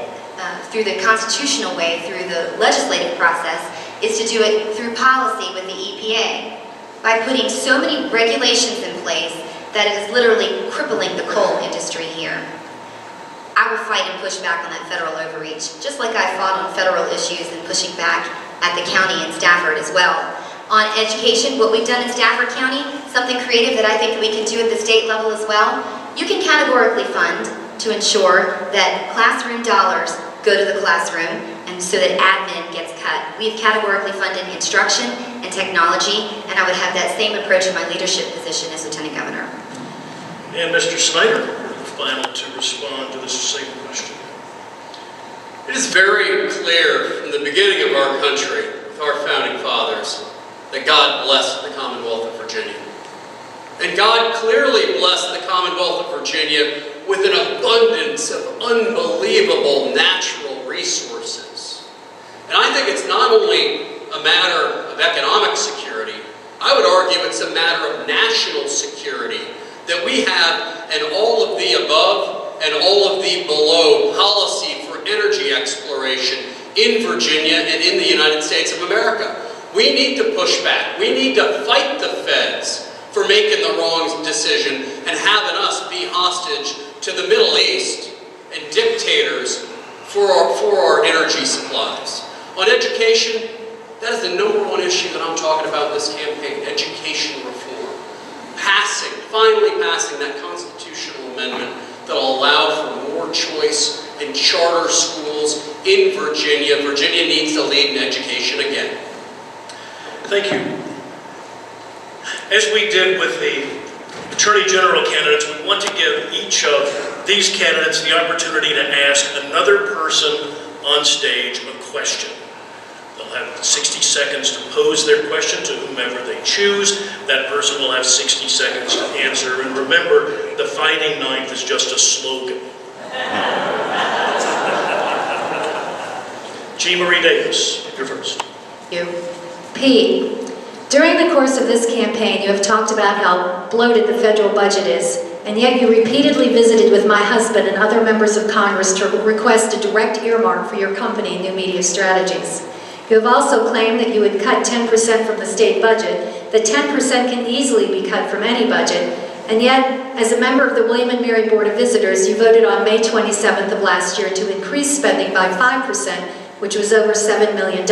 through the constitutional way, through the legislative process, is to do it through policy with the EPA, by putting so many regulations in place that it is literally crippling the coal industry here. I will fight and push back on that federal overreach, just like I fought on federal issues and pushing back at the county and Stafford as well. On education, what we've done in Stafford County, something creative that I think we can do at the state level as well, you can categorically fund to ensure that classroom dollars go to the classroom and so that admin gets cut. We've categorically funded instruction and technology, and I would have that same approach in my leadership position as Lieutenant Governor. And Mr. Snyder, the final to respond to this same question. It is very clear from the beginning of our country, with our founding fathers, that God blessed the Commonwealth of Virginia. And God clearly blessed the Commonwealth of Virginia with an abundance of unbelievable natural resources. And I think it's not only a matter of economic security, I would argue it's a matter of national security that we have an all of the above and all of the below policy for energy exploration in Virginia and in the United States of America. We need to push back. We need to fight the feds for making the wrong decision and having us be hostage to the Middle East and dictators for our energy supplies. On education, that is the number one issue that I'm talking about in this campaign: education reform. Finally passing that constitutional amendment that will allow for more choice in charter schools in Virginia. Virginia needs to lead in education again. Thank you. As we did with the Attorney General candidates, we want to give each of these candidates the opportunity to ask another person on stage a question. They'll have 60 seconds to pose their question to whomever they choose. That person will have 60 seconds to answer. And remember, the fighting knife is just a slogan. JeanMarie Davis, you're first. You. Pete, during the course of this campaign, you have talked about how bloated the federal budget is, and yet you repeatedly visited with my husband and other members of Congress to request a direct earmark for your company, New Media Strategies. You have also claimed that you would cut 10% from the state budget. The 10% can easily be cut from any budget, and yet, as a member of the William and Mary Board of Visitors, you voted on May 27th of last year to increase spending by 5%, which was over $7 million,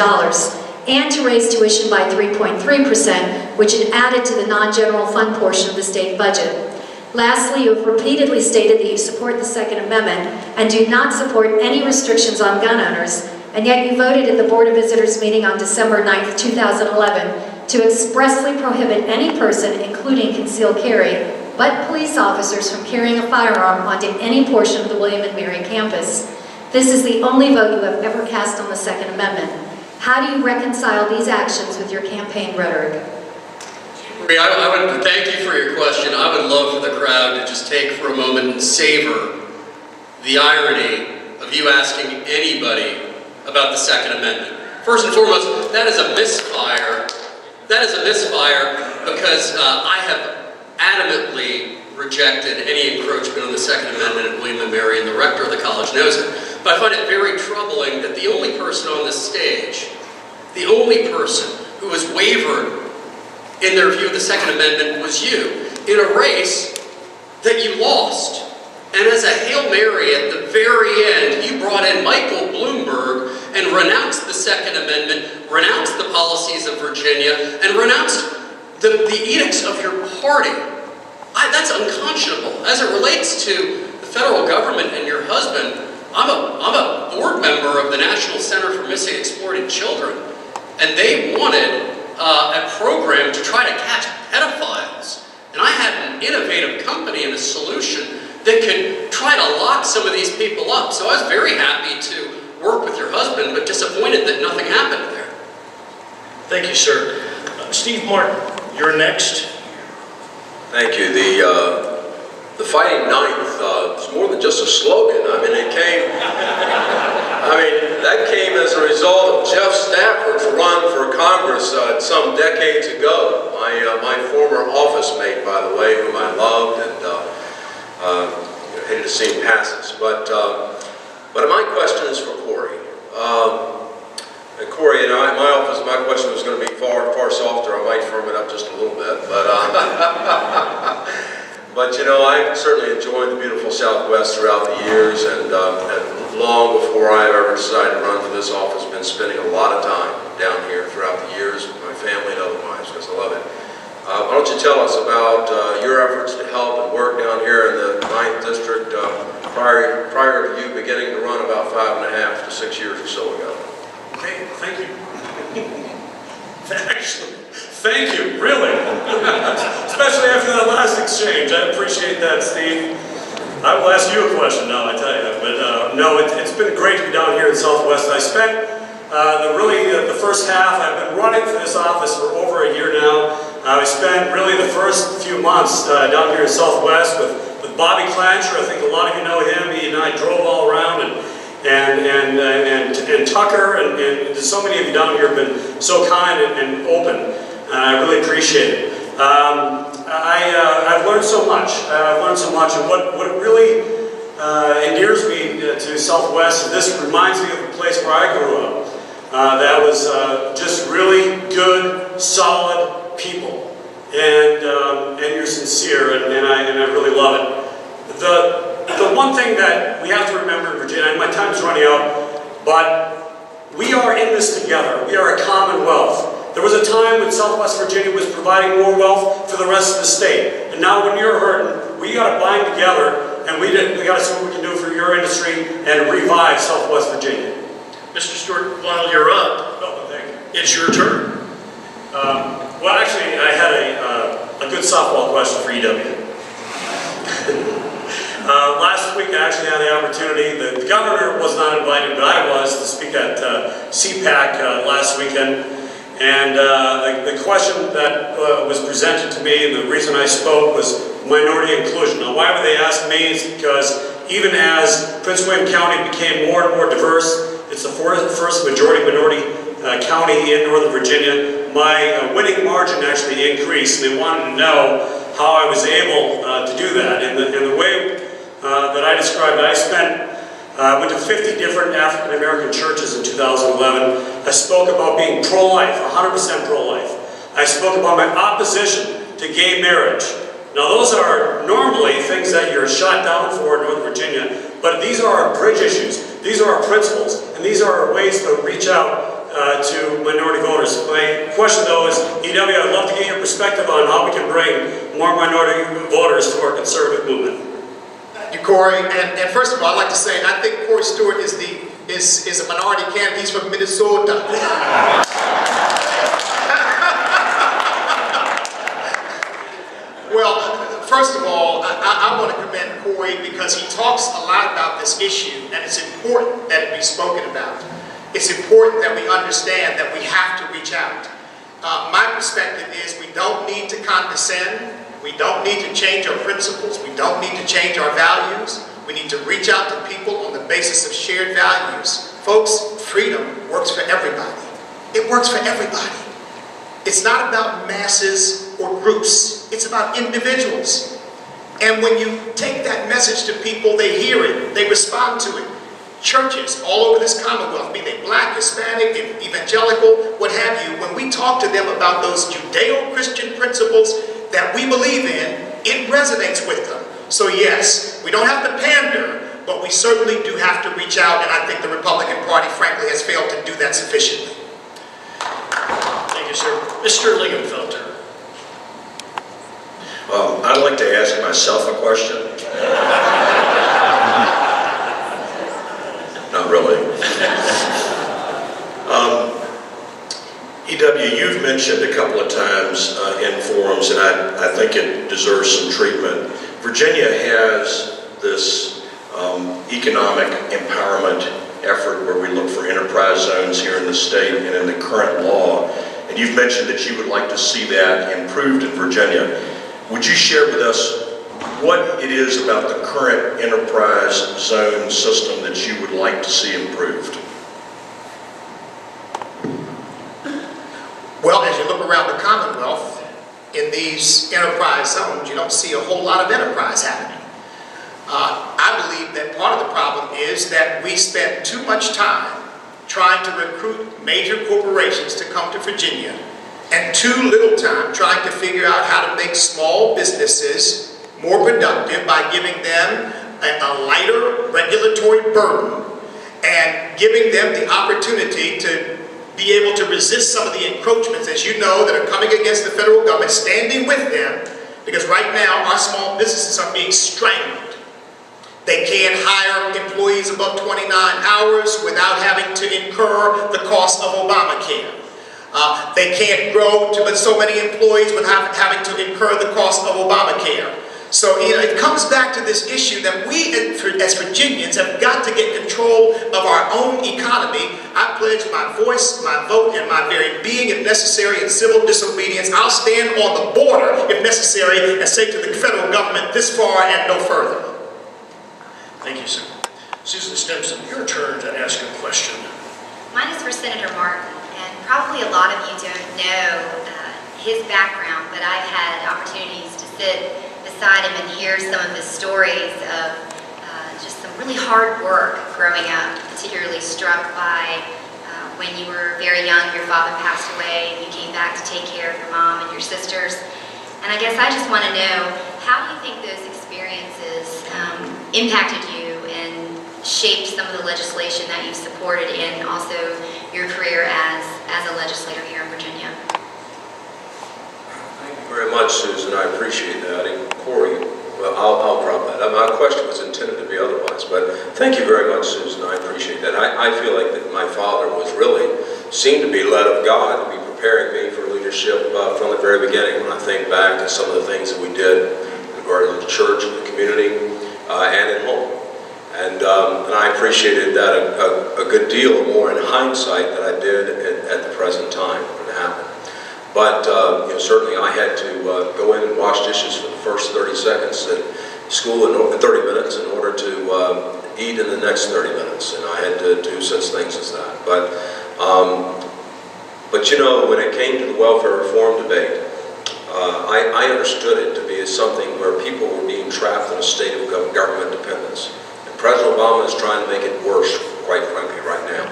and to raise tuition by 3.3%, which had added to the non-general fund portion of the state budget. Lastly, you have repeatedly stated that you support the Second Amendment and do not support any restrictions on gun owners, and yet you voted at the Board of Visitors meeting on December 9th, 2011 to expressly prohibit any person, including concealed carry, but police officers from carrying a firearm onto any portion of the William and Mary campus. This is the only vote you have ever cast on the Second Amendment. How do you reconcile these actions with your campaign rhetoric? I would thank you for your question. I would love for the crowd to just take for a moment and savor the irony of you asking anybody about the Second Amendment. First and foremost, that is a misfire. That is a misfire because I have adamantly rejected any encroachment on the Second Amendment at William and Mary, and the rector of the college knows it. But I find it very troubling that the only person on this stage, the only person who has wavered in their view of the Second Amendment was you, in a race that you lost. And as a Hail Mary at the very end, you brought in Michael Bloomberg and renounced the Second Amendment, renounced the policies of Virginia, and renounced the edicts of your party. That's unconscionable. As it relates to the federal government and your husband, I'm a board member of the National Center for Missing and Exploited Children, and they wanted a program to try to catch pedophiles. And I had an innovative company and a solution that could try to lock some of these people up. So I was very happy to work with your husband, but disappointed that nothing happened there. Thank you, sir. Steve Martin, you're next. Thank you. The Fighting Ninth is more than just a slogan. I mean, that came as a result of Jeff Stafford's run for Congress some decades ago. My former office mate, by the way, whom I loved and hated to see him pass us. But my question is for Corey. And Corey, my question was going to be far softer. I might firm it up just a little bit, but I've certainly enjoyed the beautiful Southwest throughout the years, and long before I've ever decided to run for this office, been spending a lot of time down here throughout the years with my family and otherwise, because I love it. Why don't you tell us about your efforts to help and work down here in the 9th District prior to you beginning to run about 5.5 to 6 years or so ago? Okay, thank you. Actually, thank you, really. Especially after that last exchange. I appreciate that, Steve. I will ask you a question now, I tell you. But no, it's been great to be down here in Southwest. I spent the first half, I've been running for this office for over a year now. I spent really the first few months down here in Southwest with Bobby Clancher. I think a lot of you know him. He and I drove all around and Tucker, and so many of you down here have been so kind and open, and I really appreciate it. I've learned so much. And what really endears me to Southwest, and this reminds me of the place where I grew up. That was just really good, solid people, and you're sincere, and I really love it. The one thing that we have to remember in Virginia, and my time's running out, but we are in this together. We are a commonwealth. There was a time when Southwest Virginia was providing more wealth for the rest of the state. And now when you're hurting, we got to bind together, and we got to see what we can do for your industry and revive Southwest Virginia. Mr. Stewart, while you're up, it's your turn. Well, actually, I had a good softball question for EW. Last week, I actually had the opportunity, the governor was not invited, but I was, to speak at CPAC last weekend. And the question that was presented to me, and the reason I spoke, was minority inclusion. Now, why would they ask me? It's because even as Prince William County became more and more diverse, it's the first majority minority county in Northern Virginia, my winning margin actually increased. And they wanted to know how I was able to do that. And the way that I described it, I went to 50 different African American churches in 2011. I spoke about being pro-life, 100% pro-life. I spoke about my opposition to gay marriage. Now those are normally things that you're shot down for in Northern Virginia, but these are our bridge issues. These are our principles, and these are our ways to reach out to minority voters. My question though is, EW, I'd love to get your perspective on how we can bring more minority voters to our conservative movement. Thank you, Corey. And first of all, I'd like to say, I think Corey Stewart is a minority candidate. He's from Minnesota. Well, first of all, I want to commend Corey because he talks a lot about this issue, and it's important that it be spoken about. It's important that we understand that we have to reach out. My perspective is we don't need to condescend. We don't need to change our principles. We don't need to change our values. We need to reach out to people on the basis of shared values. Folks, freedom works for everybody. It works for everybody. It's not about masses or groups. It's about individuals. And when you take that message to people, they hear it, they respond to it. Churches all over this Commonwealth, be they black, Hispanic, evangelical, what have you, when we talk to them about those Judeo-Christian principles that we believe in, it resonates with them. So yes, we don't have to pander, but we certainly do have to reach out, and I think the Republican Party, frankly, has failed to do that sufficiently. Thank you, sir. Mr. Lingamfelter. I'd like to ask myself a question. Not really. EW, you've mentioned a couple of times in forums, and I think it deserves some treatment. Virginia has this economic empowerment effort where we look for enterprise zones here in the state and in the current law. And you've mentioned that you would like to see that improved in Virginia. Would you share with us what it is about the current enterprise zone system that you would like to see improved? Well, as you look around the Commonwealth, in these enterprise zones, you don't see a whole lot of enterprise happening. I believe that part of the problem is that we spend too much time trying to recruit major corporations to come to Virginia, and too little time trying to figure out how to make small businesses more productive by giving them a lighter regulatory burden and giving them the opportunity to be able to resist some of the encroachments, as you know, that are coming against the federal government, standing with them, because right now our small businesses are being strangled. They can't hire employees above 29 hours without having to incur the cost of Obamacare. They can't grow to so many employees without having to incur the cost of Obamacare. So it comes back to this issue that we as Virginians have got to get control of our own economy. I pledge my voice, my vote, and my very being, if necessary, in civil disobedience. I'll stand on the border, if necessary, and say to the federal government, this far and no further. Thank you, sir. Susan Stimpson, your turn to ask a question. Mine is for Senator Martin, and probably a lot of you don't know his background, but I've had opportunities to sit beside him and hear some of his stories of just some really hard work growing up, particularly struck by when you were very young, your father passed away, and you came back to take care of your mom and your sisters. And I guess I just want to know, how do you think those experiences impacted you and shaped some of the legislation that you've supported and also your career as a legislator here in Virginia? Thank you very much, Susan. I appreciate that. And Corey, well, I'll drop that. My question was intended to be otherwise, but thank you very much, Susan. I appreciate that. I feel like that my father was really, seemed to be led of God to be preparing me for leadership from the very beginning. When I think back to some of the things that we did regarding the church and the community and at home. And I appreciated that a good deal more in hindsight than I did at the present time when it happened. But certainly I had to go in and wash dishes for the first 30 seconds at school in 30 minutes in order to eat in the next 30 minutes. And I had to do such things as that. But when it came to the welfare reform debate, I understood it to be something where people were being trapped in a state of government dependence. And President Obama is trying to make it worse, quite frankly, right now.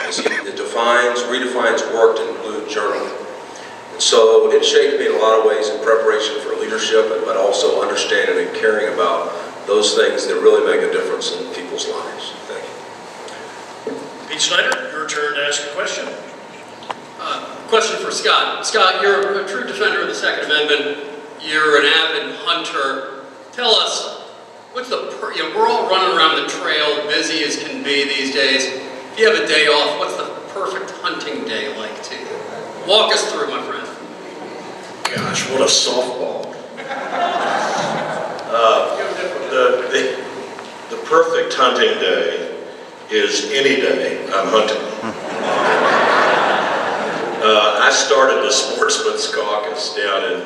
It redefines work to include journaling. And so it shaped me in a lot of ways in preparation for leadership, but also understanding and caring about those things that really make a difference in people's lives. Thank you. Pete Snyder, your turn to ask a question. Question for Scott. Scott, you're a true defender of the Second Amendment. You're an avid hunter. Tell us, we're all running around the trail, busy as can be these days. If you have a day off, what's the perfect hunting day like to you? Walk us through, my friend. Gosh, what a softball. The perfect hunting day is any day I'm hunting. I started the Sportsman's Caucus down in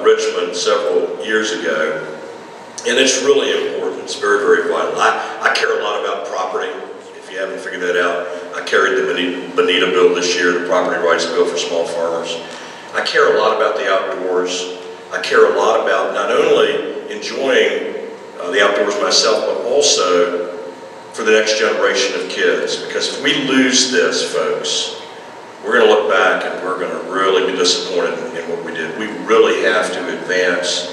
Richmond several years ago, and it's really important. It's very, very vital. I care a lot about property. If you haven't figured that out, I carried the Bonita bill this year, the property rights bill for small farmers. I care a lot about the outdoors. I care a lot about not only enjoying the outdoors myself, but also for the next generation of kids. Because if we lose this, folks, we're going to look back and we're going to really be disappointed in what we did. We really have to advance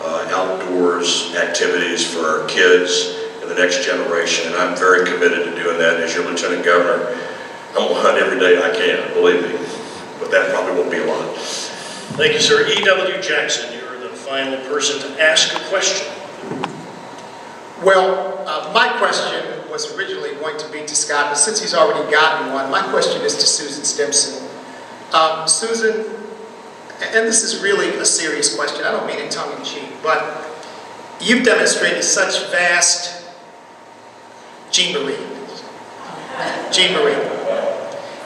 outdoors activities for our kids and the next generation, and I'm very committed to doing that. As your Lieutenant Governor, I'm going to hunt every day I can, believe me, but that probably won't be a lot. Thank you, sir. E.W. Jackson, you're the final person to ask a question. Well, my question was originally going to be to Scott, but since he's already gotten one, my question is to Susan Stimpson. Susan, and this is really a serious question, I don't mean it tongue-in-cheek, but you've demonstrated such vast, JeanMarie,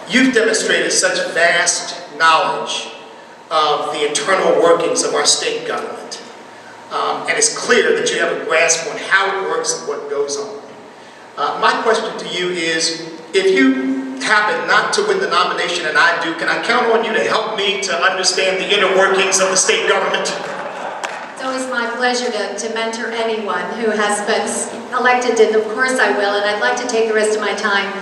you've demonstrated such vast knowledge of the internal workings of our state government. And it's clear that you have a grasp on how it works and what goes on. My question to you is, if you happen not to win the nomination and I do, can I count on you to help me to understand the inner workings of the state government? It's always my pleasure to mentor anyone who has been elected, and of course I will, and I'd like to take the rest of my time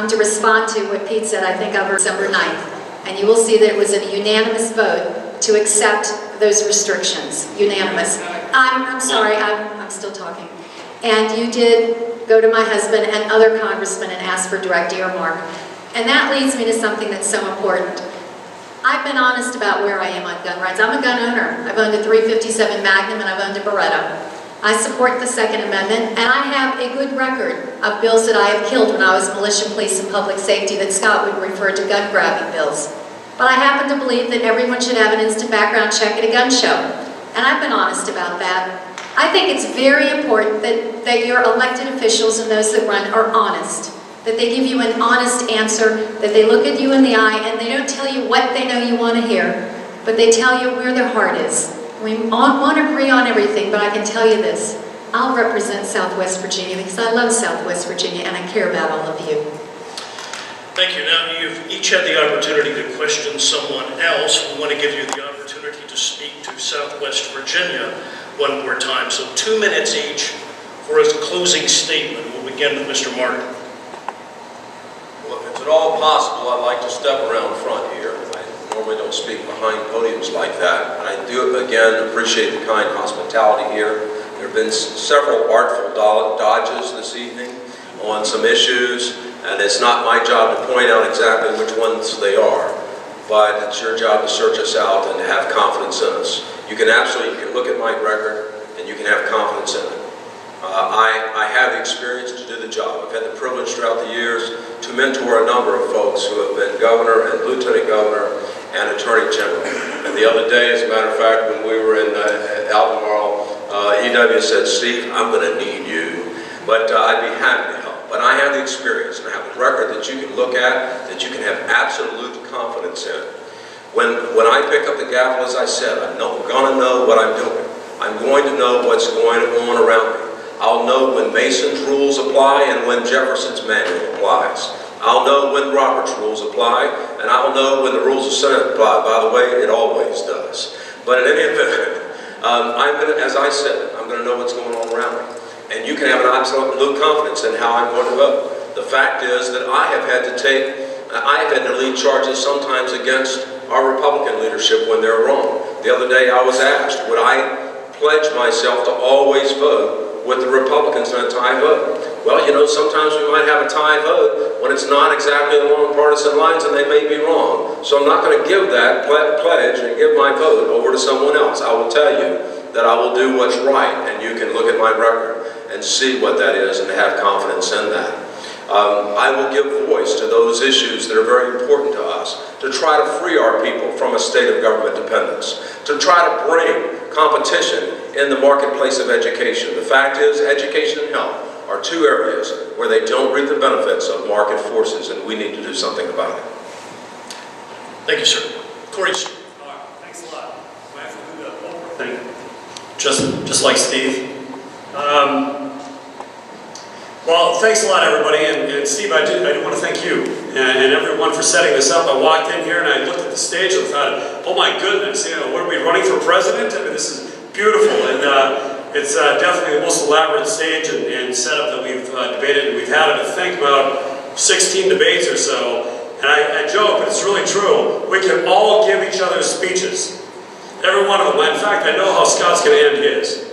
to respond to what Pete said, I think, over December 9th. And you will see that it was a unanimous vote to accept those restrictions. Unanimous. I'm sorry, I'm still talking. And you did go to my husband and other congressmen and ask for direct earmark. And that leads me to something that's so important. I've been honest about where I am on gun rights. I'm a gun owner. I've owned a .357 Magnum and I've owned a Beretta. I support the Second Amendment, and I have a good record of bills that I have killed when I was militia, police, and public safety that Scott would refer to gun-grabbing bills. But I happen to believe that everyone should have an instant background check at a gun show. And I've been honest about that. I think it's very important that your elected officials and those that run are honest. That they give you an honest answer, that they look at you in the eye, and they don't tell you what they know you want to hear, but they tell you where their heart is. We won't agree on everything, but I can tell you this. I'll represent Southwest Virginia because I love Southwest Virginia and I care about all of you. Thank you. Now, you've each had the opportunity to question someone else. We want to give you the opportunity to speak to Southwest Virginia one more time. So 2 minutes each for a closing statement. We'll begin with Mr. Martin. Well, if it's at all possible, I'd like to step around front here. I normally don't speak behind podiums like that, but I do, again, appreciate the kind hospitality here. There have been several artful dodges this evening on some issues, and it's not my job to point out exactly which ones they are, but it's your job to search us out and to have confidence in us. You can look at my record, and you can have confidence in it. I have the experience to do the job. I've had the privilege throughout the years to mentor a number of folks who have been governor and lieutenant governor and attorney general. And the other day, as a matter of fact, when we were in Albemarle, EW said, "Steve, I'm going to need you, but I'd be happy to help." But I have the experience, and I have a record that you can look at, that you can have absolute confidence in. When I pick up the gavel, as I said, I'm going to know what I'm doing. I'm going to know what's going on around me. I'll know when Mason's rules apply and when Jefferson's manual applies. I'll know when Robert's rules apply, and I'll know when the rules of Senate apply. By the way, it always does. But in any event, as I said, I'm going to know what's going on around me. And you can have an absolute confidence in how I'm going to vote. The fact is that I have had to lead charges sometimes against our Republican leadership when they're wrong. The other day I was asked, would I pledge myself to always vote with the Republicans in a tie vote? Well, you know, sometimes we might have a tie vote when it's not exactly along partisan lines and they may be wrong. So I'm not going to give that pledge and give my vote over to someone else. I will tell you that I will do what's right, and you can look at my record and see what that is and have confidence in that. I will give voice to those issues that are very important to us, to try to free our people from a state of government dependence, to try to bring competition in the marketplace of education. The fact is, education and health are two areas where they don't reap the benefits of market forces, and we need to do something about it. Thank you, sir. Corey. Thanks a lot. I have to do the Oprah thing, just like Steve. Well, thanks a lot, everybody, and Steve, I do want to thank you and everyone for setting this up. I walked in here and I looked at the stage and thought, oh my goodness, you know, what are we running for president? I mean, this is beautiful, and it's definitely the most elaborate stage and setup that we've debated and we've had. I think about 16 debates or so, and I joke, but it's really true. We can all give each other speeches, every one of them. In fact, I know how Scott's going to end his.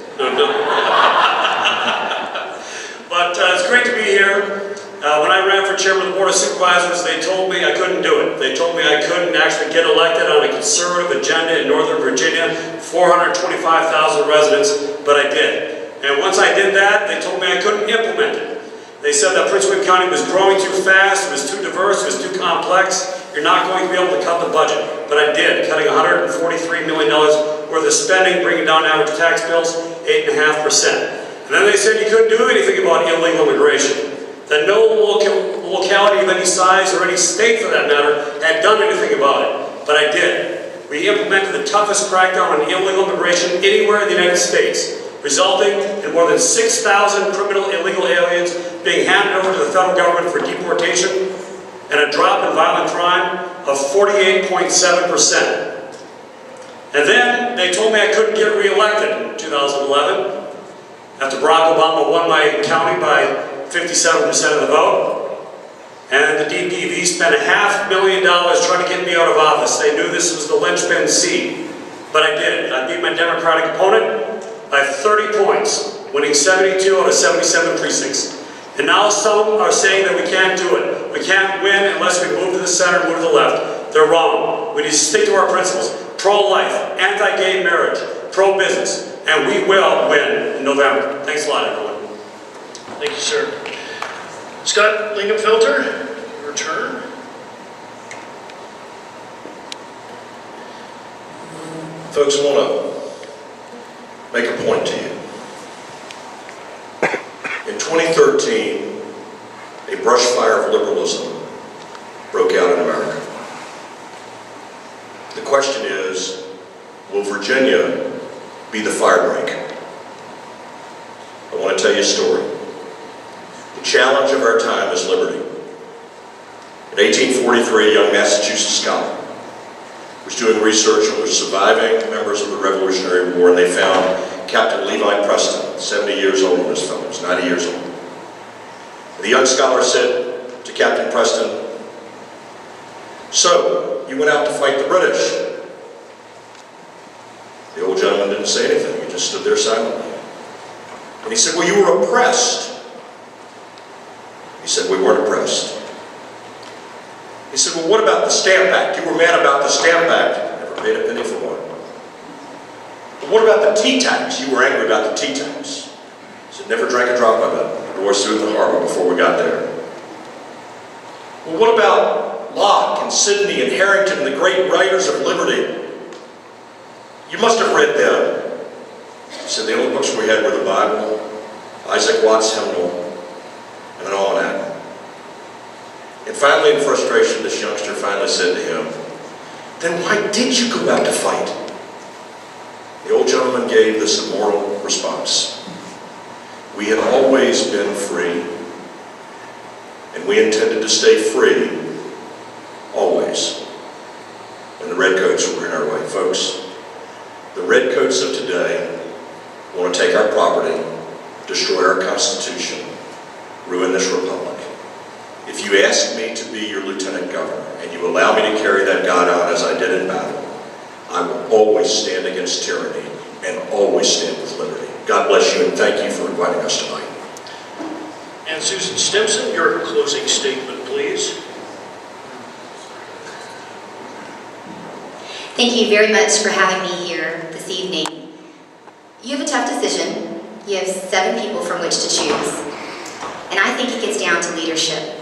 But it's great to be here. When I ran for chairman of the Board of Supervisors, they told me I couldn't do it. They told me I couldn't actually get elected on a conservative agenda in Northern Virginia, 425,000 residents, but I did. And once I did that, they told me I couldn't implement it. They said that Prince William County was growing too fast, it was too diverse, it was too complex. You're not going to be able to cut the budget. But I did, cutting $143 million worth of spending, bringing down average tax bills 8.5%. And then they said you couldn't do anything about illegal immigration. That no locality of any size or any state for that matter had done anything about it. But I did. We implemented the toughest crackdown on illegal immigration anywhere in the United States, resulting in more than 6,000 criminal illegal aliens being handed over to the federal government for deportation and a drop in violent crime of 48.7%. And then they told me I couldn't get re-elected in 2011. After Barack Obama won my county by 57% of the vote, and the DPV spent $500,000 trying to get me out of office. They knew this was the linchpin seat, but I did. I beat my Democratic opponent by 30 points, winning 72 out of 77 precincts. And now some are saying that we can't do it. We can't win unless we move to the center, move to the left. They're wrong. We need to stick to our principles. Pro-life, anti-gay marriage, pro-business. And we will win in November. Thanks a lot, everyone. Thank you, sir. Scott Lingamfelter, your turn. Folks, I want to make a point to you. In 2013, a brush fire of liberalism broke out in America. The question is, will Virginia be the firebreak? I want to tell you a story. The challenge of our time is liberty. In 1843, a young Massachusetts scholar was doing research on the surviving members of the Revolutionary War, and they found Captain Levi Preston, 70 years old in this fellow, he was 90 years old. And the young scholar said to Captain Preston, "So, you went out to fight the British?" The old gentleman didn't say anything, he just stood there silently. And he said, "Well, you were oppressed." He said, "We weren't oppressed." He said, "Well, what about the Stamp Act? You were mad about the Stamp Act." Never paid a penny for one. "But what about the tea tax? You were angry about the tea tax." He said, "Never drank a drop of it. The doors through the harbor before we got there." "Well, what about Locke and Sidney and Harrington, the great writers of liberty? You must have read them." He said, "The only books we had were the Bible, Isaac Watts' hymnal, and an almanac." And finally, in frustration, this youngster finally said to him, "Then why did you go out to fight?" The old gentleman gave this immortal response: "We had always been free, and we intended to stay free always." And the redcoats were in our way. Folks, the redcoats of today want to take our property, destroy our Constitution, ruin this republic. you ask me to be your lieutenant governor, and you allow me to carry that God out as I did in battle, I will always stand against tyranny and always stand with liberty. God bless you, and thank you for inviting us tonight. And Susan Stimpson, your closing statement, please. Thank you very much for having me here this evening. You have a tough decision. You have 7 people from which to choose. And I think it gets down to leadership.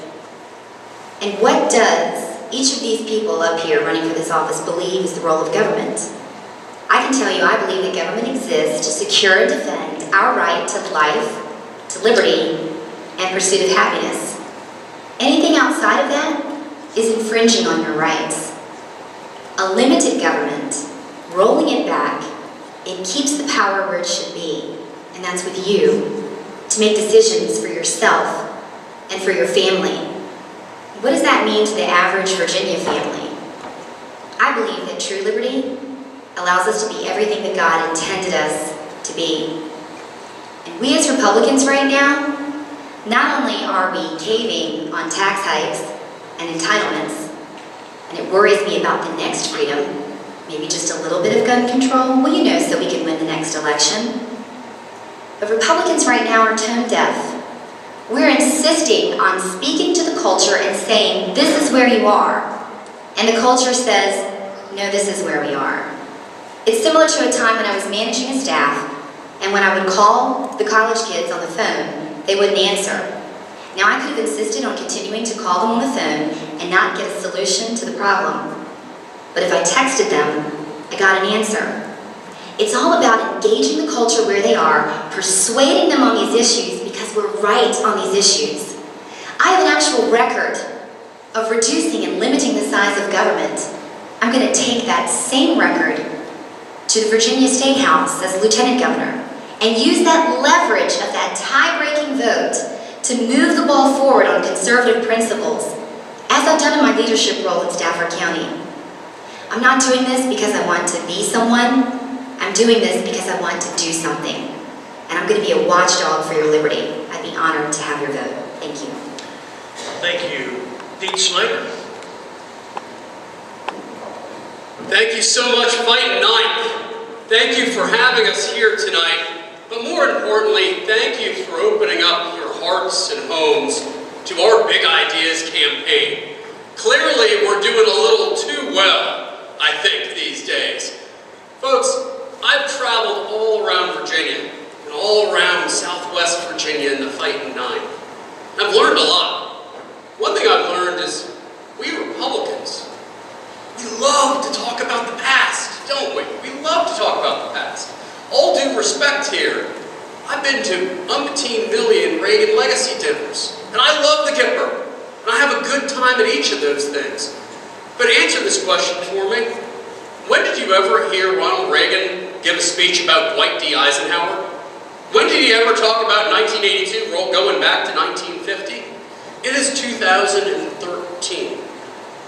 And what does each of these people up here running for this office believe is the role of government? I can tell you, I believe that government exists to secure and defend our right to life, to liberty, and pursuit of happiness. Anything outside of that is infringing on your rights. A limited government, rolling it back, it keeps the power where it should be, and that's with you, to make decisions for yourself and for your family. What does that mean to the average Virginia family? I believe that true liberty allows us to be everything that God intended us to be. And we as Republicans right now, not only are we caving on tax hikes and entitlements, and it worries me about the next freedom, maybe just a little bit of gun control, well, you know, so we can win the next election. But Republicans right now are tone deaf. We're insisting on speaking to the culture and saying, this is where you are. And the culture says, no, this is where we are. It's similar to a time when I was managing a staff, and when I would call the college kids on the phone, they wouldn't answer. Now, I could have insisted on continuing to call them on the phone and not get a solution to the problem. But if I texted them, I got an answer. It's all about engaging the culture where they are, persuading them on these issues because we're right on these issues. I have an actual record of reducing and limiting the size of government. I'm going to take that same record to the Virginia State House as Lieutenant Governor and use that leverage of that tie-breaking vote to move the ball forward on conservative principles, as I've done in my leadership role in Stafford County. I'm not doing this because I want to be someone. I'm doing this because I want to do something. And I'm going to be a watchdog for your liberty. I'd be honored to have your vote. Thank you. Thank you. Pete Snyder. Thank you so much, Fighting Ninth. Thank you for having us here tonight. But more importantly, thank you for opening up your hearts and homes to our Big Ideas campaign. Clearly, we're doing a little too well, I think, these days. Folks, I've traveled all around Virginia and all around Southwest Virginia in the Fighting Ninth. I've learned a lot. One thing I've learned is we Republicans, we love to talk about the past, don't we? We love to talk about the past. All due respect here, I've been to umpteen million Reagan legacy dinners, and I love the Kipper, and I have a good time at each of those things. But answer this question for me. When did you ever hear Ronald Reagan give a speech about Dwight D. Eisenhower? When did he ever talk about 1982 going back to 1950? It is 2013.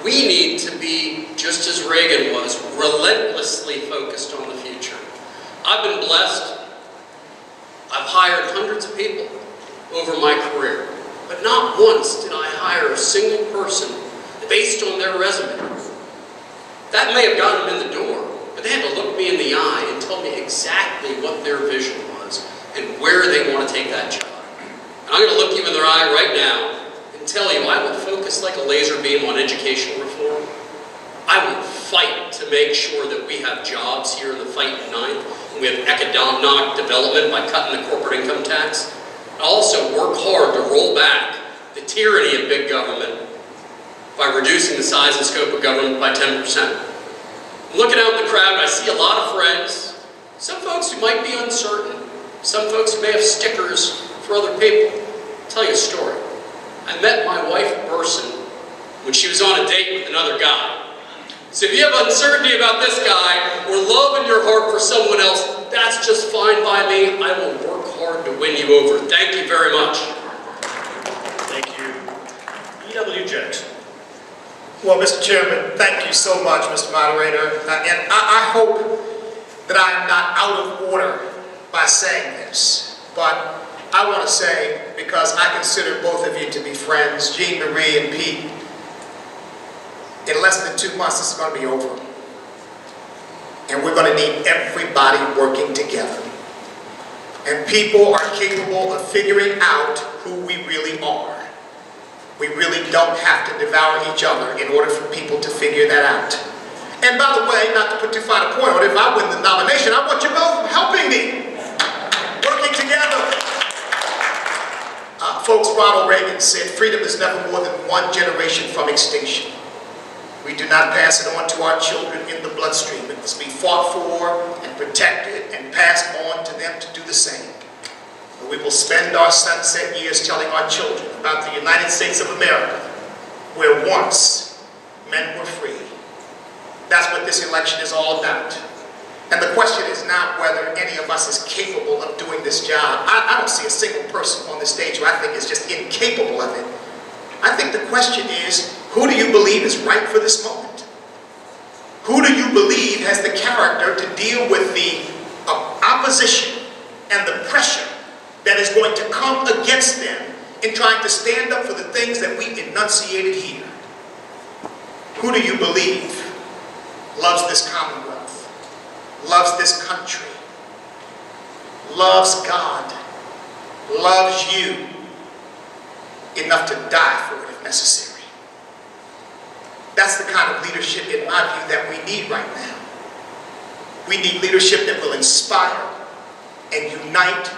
We need to be, just as Reagan was, relentlessly focused on the future. I've been blessed. I've hired hundreds of people over my career, but not once did I hire a single person based on their resume. That may have gotten them in the door, but they had to look me in the eye and tell me exactly what their vision was and where they want to take that job. And I'm going to look you in their eye right now and tell you I will focus like a laser beam on educational reform. I will fight to make sure that we have jobs here in the Fighting Ninth, and we have economic development by cutting the corporate income tax. I'll also work hard to roll back the tyranny of big government by reducing the size and scope of government by 10%. Looking out in the crowd, I see a lot of friends, some folks who might be uncertain, some folks who may have stickers for other people. I'll tell you a story. I met my wife in person when she was on a date with another guy. So if you have uncertainty about this guy or love in your heart for someone else, that's just fine by me. I will work hard to win you over. Thank you very much. Thank you. E.W. Jackson. Well, Mr. Chairman, thank you so much, Mr. Moderator. And I hope that I am not out of order by saying this, but I want to say, because I consider both of you to be friends, JeanMarie and Pete, in less than 2 months this is going to be over. And we're going to need everybody working together. And people are capable of figuring out who we really are. We really don't have to devour each other in order for people to figure that out. And by the way, not to put too fine a point on it, if I win the nomination, I want you both helping me. Working together. Folks, Ronald Reagan said, freedom is never more than one generation from extinction. We do not pass it on to our children in the bloodstream. It must be fought for and protected and passed on to them to do the same. But we will spend our sunset years telling our children about the United States of America, where once men were free. That's what this election is all about. And the question is not whether any of us is capable of doing this job. I don't see a single person on the stage who I think is just incapable of it. I think the question is, who do you believe is right for this moment? Who do you believe has the character to deal with the opposition and the pressure that is going to come against them in trying to stand up for the things that we enunciated here? Who do you believe loves this Commonwealth, loves this country, loves God, loves you enough to die for it if necessary? That's the kind of leadership, in my view, that we need right now. We need leadership that will inspire and unite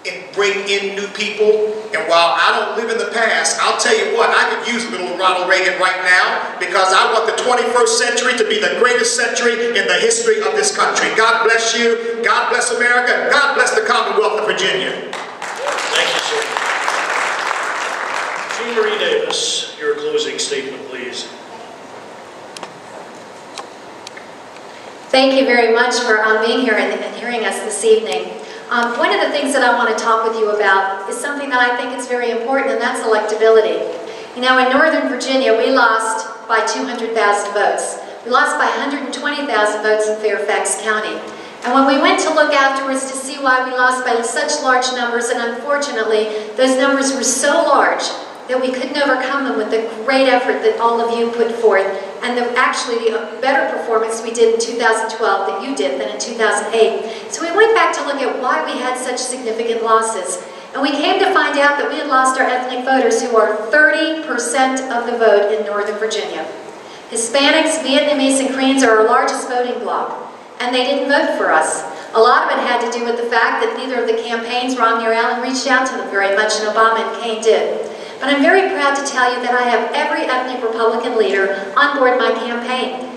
and bring in new people. And while I don't live in the past, I'll tell you what, I could use a little Ronald Reagan right now, because I want the 21st century to be the greatest century in the history of this country. God bless you. God bless America. God bless the Commonwealth of Virginia. Thank you, sir. JeanMarie Davis, your closing statement, please. Thank you very much for being here and hearing us this evening. One of the things that I want to talk with you about is something that I think is very important, and that's electability. You know, in Northern Virginia, we lost by 200,000 votes. We lost by 120,000 votes in Fairfax County. And when we went to look afterwards to see why we lost by such large numbers, and unfortunately, those numbers were so large that we couldn't overcome them with the great effort that all of you put forth, and actually the better performance we did in 2012 that you did than in 2008. So we went back to look at why we had such significant losses. And we came to find out that we had lost our ethnic voters, who are 30% of the vote in Northern Virginia. Hispanics, Vietnamese, and Koreans are our largest voting bloc, and they didn't vote for us. A lot of it had to do with the fact that neither of the campaigns, Romney or Allen, reached out to them very much, and Obama and Kane did. But I'm very proud to tell you that I have every ethnic Republican leader on board my campaign.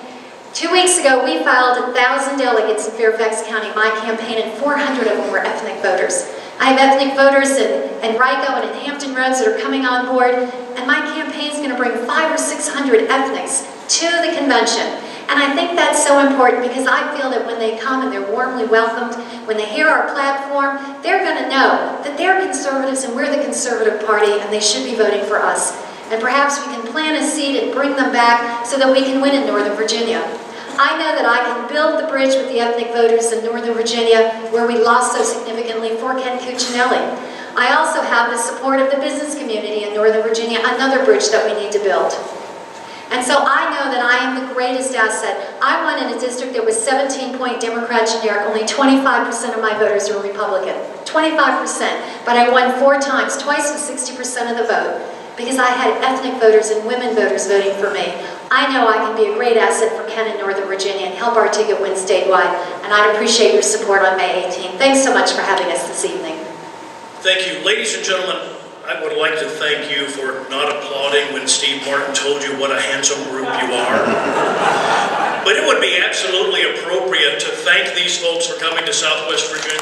2 weeks ago, we filed 1,000 delegates in Fairfax County, my campaign, and 400 of them were ethnic voters. I have ethnic voters in Rico and in Hampton Roads that are coming on board, and my campaign is going to bring 500 or 600 ethnics to the convention. And I think that's so important, because I feel that when they come and they're warmly welcomed, when they hear our platform, they're going to know that they're conservatives and we're the conservative party, and they should be voting for us. And perhaps we can plant a seed and bring them back so that we can win in Northern Virginia. I know that I can build the bridge with the ethnic voters in Northern Virginia, where we lost so significantly, for Ken Cuccinelli. I also have the support of the business community in Northern Virginia, another bridge that we need to build. And so I know that I am the greatest asset. I won in a district that was 17-point Democrat generic. Only 25% of my voters were Republican. 25%. But I won 4 times, twice with 60% of the vote, because I had ethnic voters and women voters voting for me. I know I can be a great asset for Ken in Northern Virginia and help our ticket win statewide. And I'd appreciate your support on May 18th. Thanks so much for having us this evening. Thank you. Ladies and gentlemen, I would like to thank you for not applauding when Steve Martin told you what a handsome group you are. But it would be absolutely appropriate to thank these folks for coming to Southwest Virginia.